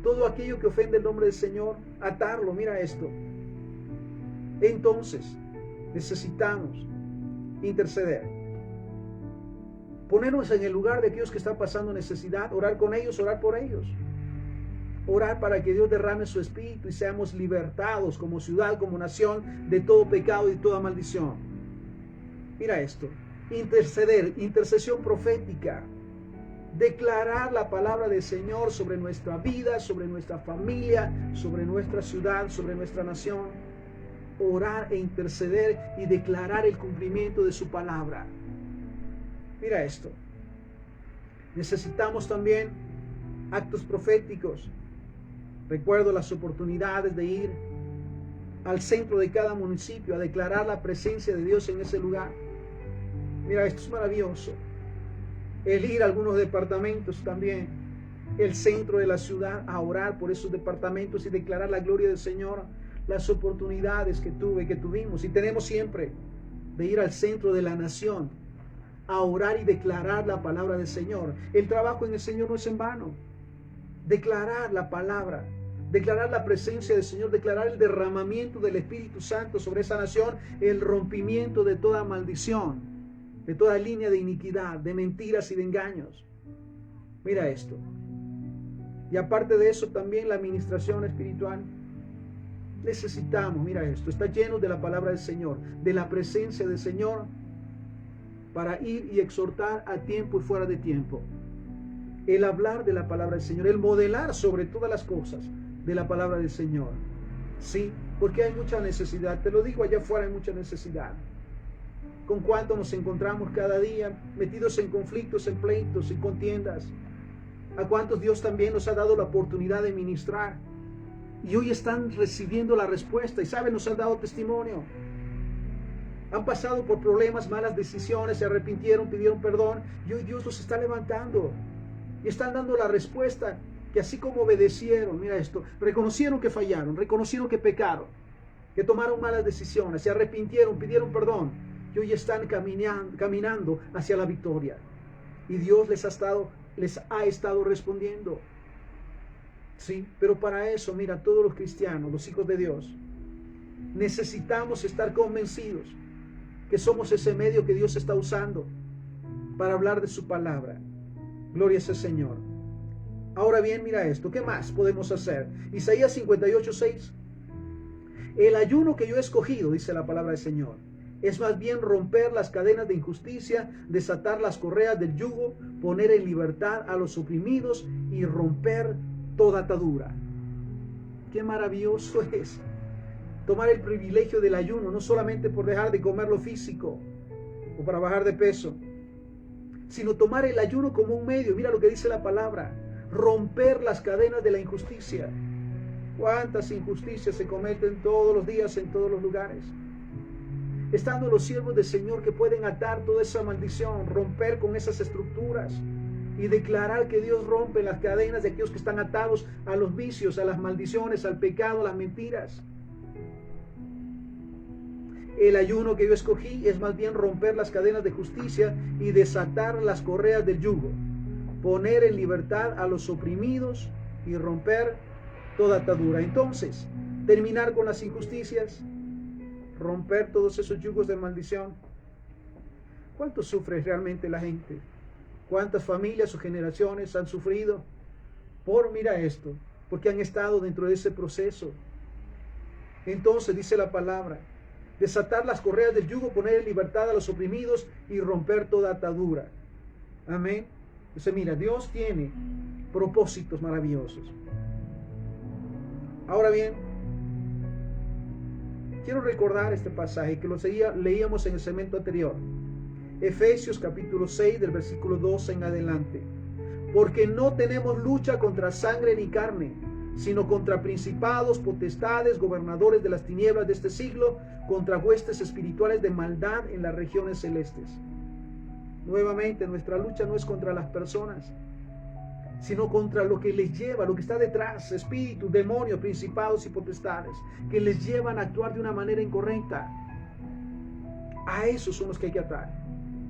Todo aquello que ofende el nombre del Señor, atarlo. Mira esto. Entonces, necesitamos interceder. Ponernos en el lugar de aquellos que están pasando necesidad, orar con ellos, orar por ellos. Orar para que Dios derrame su espíritu y seamos libertados como ciudad, como nación, de todo pecado y toda maldición. Mira esto. Interceder, intercesión profética. Declarar la palabra del Señor sobre nuestra vida, sobre nuestra familia, sobre nuestra ciudad, sobre nuestra nación. Orar e interceder y declarar el cumplimiento de su palabra. Mira esto. Necesitamos también actos proféticos. Recuerdo las oportunidades de ir al centro de cada municipio a declarar la presencia de Dios en ese lugar. Mira, esto es maravilloso. El ir a algunos departamentos también, el centro de la ciudad, a orar por esos departamentos y declarar la gloria del Señor. Las oportunidades que tuve, que tuvimos y tenemos siempre de ir al centro de la nación a orar y declarar la palabra del Señor. El trabajo en el Señor no es en vano. Declarar la palabra, declarar la presencia del Señor, declarar el derramamiento del Espíritu Santo sobre esa nación, el rompimiento de toda maldición, de toda línea de iniquidad, de mentiras y de engaños. Mira esto. Y aparte de eso también la administración espiritual. Necesitamos, mira esto, está lleno de la palabra del Señor, de la presencia del Señor, para ir y exhortar a tiempo y fuera de tiempo. El hablar de la palabra del Señor, el modelar sobre todas las cosas de la palabra del Señor. Sí, porque hay mucha necesidad. Te lo digo, allá afuera hay mucha necesidad. Con cuánto nos encontramos cada día metidos en conflictos, en pleitos, en contiendas. A cuántos Dios también nos ha dado la oportunidad de ministrar. Y hoy están recibiendo la respuesta y saben, nos han dado testimonio. Han pasado por problemas, malas decisiones, se arrepintieron, pidieron perdón y hoy Dios los está levantando. Y están dando la respuesta que así como obedecieron, mira esto, reconocieron que fallaron, reconocieron que pecaron, que tomaron malas decisiones, se arrepintieron, pidieron perdón y hoy están caminando hacia la victoria. Y Dios les ha estado respondiendo. Sí, pero para eso, mira, todos los cristianos, los hijos de Dios, necesitamos estar convencidos que somos ese medio que Dios está usando para hablar de su palabra. Gloria a ese Señor. Ahora bien, mira esto, ¿qué más podemos hacer? Isaías 58:6. El ayuno que yo he escogido, dice la palabra del Señor, es más bien romper las cadenas de injusticia, desatar las correas del yugo, poner en libertad a los oprimidos y romper toda atadura. Qué maravilloso es tomar el privilegio del ayuno, no solamente por dejar de comer lo físico o para bajar de peso, sino tomar el ayuno como un medio. Mira lo que dice la palabra, romper las cadenas de la injusticia. ¿Cuántas injusticias se cometen todos los días en todos los lugares? estando los siervos del Señor que pueden atar toda esa maldición, romper con esas estructuras y declarar que Dios rompe las cadenas de aquellos que están atados a los vicios, a las maldiciones, al pecado, a las mentiras. El ayuno que yo escogí es más bien romper las cadenas de justicia y desatar las correas del yugo, poner en libertad a los oprimidos y romper toda atadura. Entonces, terminar con las injusticias, romper todos esos yugos de maldición. ¿Cuánto sufre realmente la gente? ¿Cuántas familias o generaciones han sufrido mira esto, porque han estado dentro de ese proceso? Entonces dice la palabra, desatar las correas del yugo, poner en libertad a los oprimidos y romper toda atadura. Amén. Entonces mira, Dios tiene propósitos maravillosos. Ahora bien, quiero recordar este pasaje que leíamos en el segmento anterior. Efesios capítulo 6 del versículo 12 en adelante. Porque no tenemos lucha contra sangre ni carne, sino contra principados, potestades, gobernadores de las tinieblas de este siglo, contra huestes espirituales de maldad en las regiones celestes. Nuevamente, nuestra lucha no es contra las personas, sino contra lo que les lleva, lo que está detrás, espíritus, demonios, principados y potestades, que les llevan a actuar de una manera incorrecta. A esos son los que hay que atar.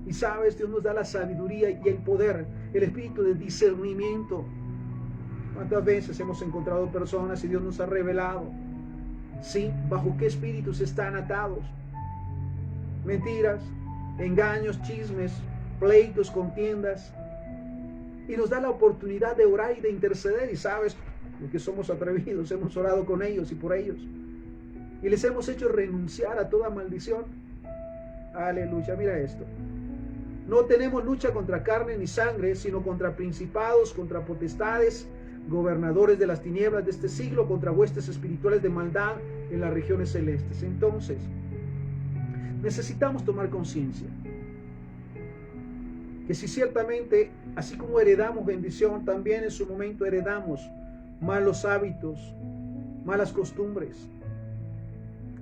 Y sabes, Dios nos da la sabiduría y el poder, el espíritu de discernimiento. ¿Cuántas veces hemos encontrado personas y Dios nos ha revelado, sí, bajo qué espíritus están atados? Mentiras, engaños, chismes, pleitos, contiendas. Y nos da la oportunidad de orar y de interceder. Y sabes, porque somos atrevidos, hemos orado con ellos y por ellos. Y les hemos hecho renunciar a toda maldición. Aleluya, mira esto. No tenemos lucha contra carne ni sangre, sino contra principados, contra potestades, gobernadores de las tinieblas de este siglo, contra huestes espirituales de maldad en las regiones celestes. Entonces, necesitamos tomar conciencia que si ciertamente, así como heredamos bendición, también en su momento heredamos malos hábitos, malas costumbres,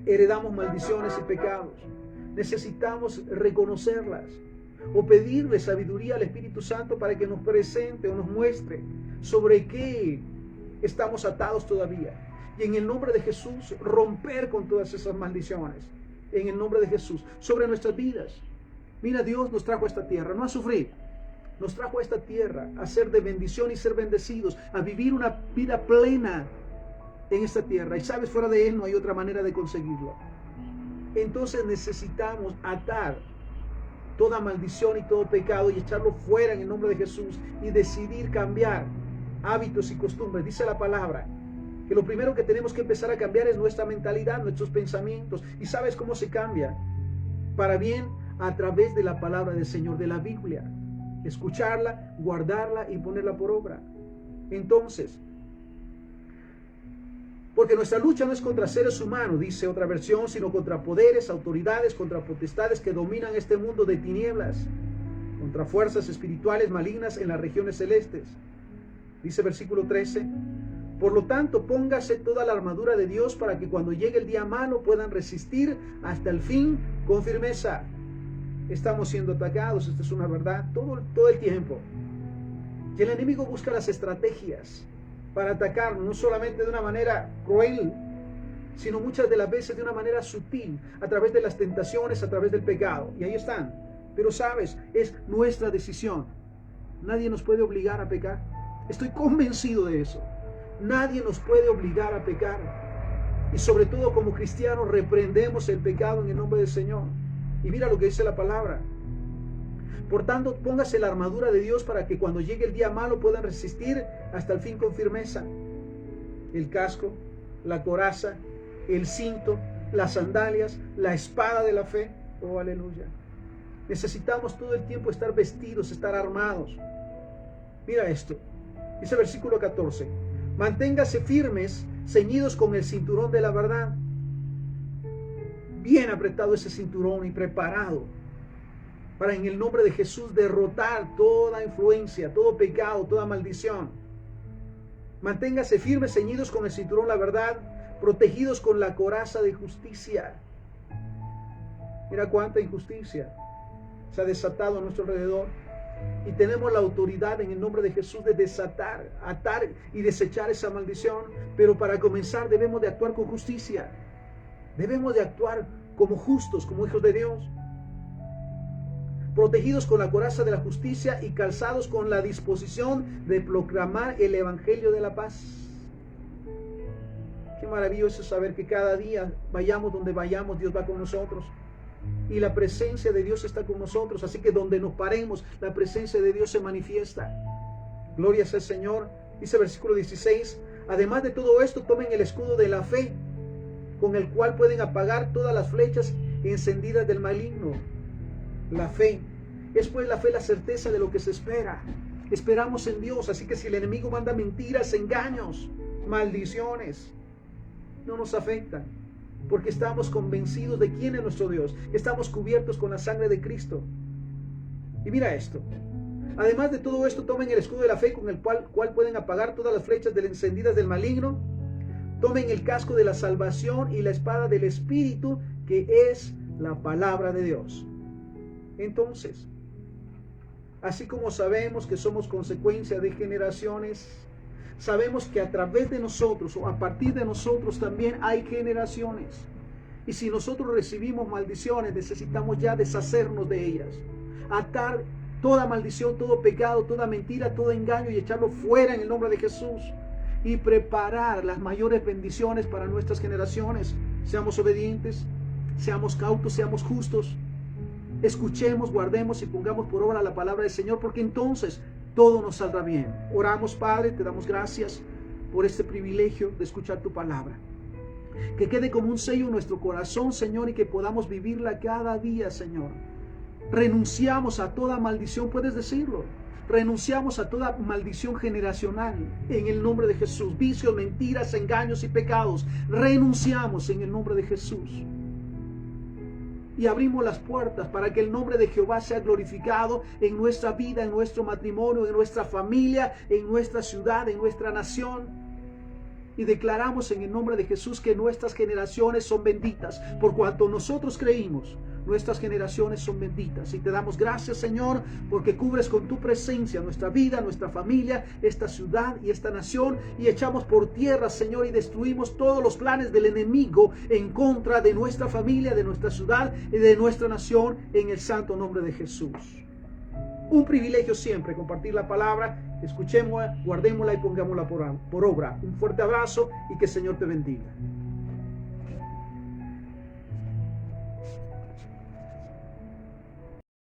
heredamos maldiciones y pecados. Necesitamos reconocerlas o pedirle sabiduría al Espíritu Santo para que nos presente o nos muestre sobre qué estamos atados todavía. Y en el nombre de Jesús, romper con todas esas maldiciones. En el nombre de Jesús, sobre nuestras vidas. Mira, Dios nos trajo a esta tierra, no a sufrir. Nos trajo a esta tierra a ser de bendición y ser bendecidos, a vivir una vida plena en esta tierra. Y sabes, fuera de Él no hay otra manera de conseguirlo. Entonces necesitamos atar toda maldición y todo pecado y echarlo fuera en el nombre de Jesús y decidir cambiar hábitos y costumbres. Dice la palabra que lo primero que tenemos que empezar a cambiar es nuestra mentalidad, nuestros pensamientos. ¿Y sabes cómo se cambia? Para bien, a través de la palabra del Señor, de la Biblia. Escucharla, guardarla y ponerla por obra. Entonces, porque nuestra lucha no es contra seres humanos, dice otra versión, sino contra poderes, autoridades, contra potestades que dominan este mundo de tinieblas, contra fuerzas espirituales malignas en las regiones celestes. Dice versículo 13, por lo tanto, póngase toda la armadura de Dios para que cuando llegue el día malo puedan resistir hasta el fin con firmeza. Estamos siendo atacados, esta es una verdad, todo el tiempo. Y el enemigo busca las estrategias para atacarnos, no solamente de una manera cruel, sino muchas de las veces de una manera sutil, a través de las tentaciones, a través del pecado. Y ahí están. Pero sabes, es nuestra decisión. Nadie nos puede obligar a pecar. Estoy convencido de eso. Nadie nos puede obligar a pecar. Y sobre todo como cristianos reprendemos el pecado en el nombre del Señor. Y mira lo que dice la palabra. Por tanto, póngase la armadura de Dios para que cuando llegue el día malo puedan resistir hasta el fin con firmeza. El casco, la coraza, el cinto, las sandalias, la espada de la fe. Oh, aleluya. Necesitamos todo el tiempo estar vestidos, estar armados. Mira esto. Dice el versículo 14. Manténgase firmes, ceñidos con el cinturón de la verdad. Bien apretado ese cinturón y preparado para en el nombre de Jesús derrotar toda influencia, todo pecado, toda maldición. Manténgase firmes, ceñidos con el cinturón la verdad, protegidos con la coraza de justicia. Mira cuánta injusticia se ha desatado a nuestro alrededor. Y tenemos la autoridad en el nombre de Jesús de desatar, atar y desechar esa maldición. Pero para comenzar debemos de actuar con justicia. Debemos de actuar como justos, como hijos de Dios. Protegidos con la coraza de la justicia y calzados con la disposición de proclamar el evangelio de la paz. Qué maravilloso saber que cada día, vayamos donde vayamos, Dios va con nosotros. Y la presencia de Dios está con nosotros. Así que donde nos paremos, la presencia de Dios se manifiesta. Gloria sea al Señor. Dice el versículo 16. Además de todo esto, tomen el escudo de la fe, con el cual pueden apagar todas las flechas encendidas del maligno. La fe. Es pues la fe la certeza de lo que se espera. Esperamos en Dios. Así que si el enemigo manda mentiras, engaños, maldiciones, no nos afectan. Porque estamos convencidos de quién es nuestro Dios. Estamos cubiertos con la sangre de Cristo. Y mira esto. Además de todo esto, tomen el escudo de la fe, con el cual pueden apagar todas las flechas encendidas del maligno. Tomen el casco de la salvación y la espada del Espíritu, que es la palabra de Dios. Entonces, así como sabemos que somos consecuencia de generaciones, sabemos que a través de nosotros o a partir de nosotros también hay generaciones. Y si nosotros recibimos maldiciones, necesitamos ya deshacernos de ellas. Atar toda maldición, todo pecado, toda mentira, todo engaño y echarlo fuera en el nombre de Jesús. Y preparar las mayores bendiciones para nuestras generaciones. Seamos obedientes, seamos cautos, seamos justos. Escuchemos, guardemos y pongamos por obra la palabra del Señor, porque entonces todo nos saldrá bien. Oramos, Padre, te damos gracias por este privilegio de escuchar tu palabra. Que quede como un sello en nuestro corazón, Señor, y que podamos vivirla cada día, Señor. Renunciamos a toda maldición, puedes decirlo. Renunciamos a toda maldición generacional en el nombre de Jesús. Vicios, mentiras, engaños y pecados. Renunciamos en el nombre de Jesús. Y abrimos las puertas para que el nombre de Jehová sea glorificado en nuestra vida, en nuestro matrimonio, en nuestra familia, en nuestra ciudad, en nuestra nación. Y declaramos en el nombre de Jesús que nuestras generaciones son benditas. Por cuanto nosotros creímos, nuestras generaciones son benditas. Y te damos gracias, Señor, porque cubres con tu presencia nuestra vida, nuestra familia, esta ciudad y esta nación. Y echamos por tierra, Señor, y destruimos todos los planes del enemigo en contra de nuestra familia, de nuestra ciudad y de nuestra nación, en el santo nombre de Jesús. Un privilegio siempre compartir la palabra. Escuchémosla, guardémosla y pongámosla por obra. Un fuerte abrazo y que el Señor te bendiga.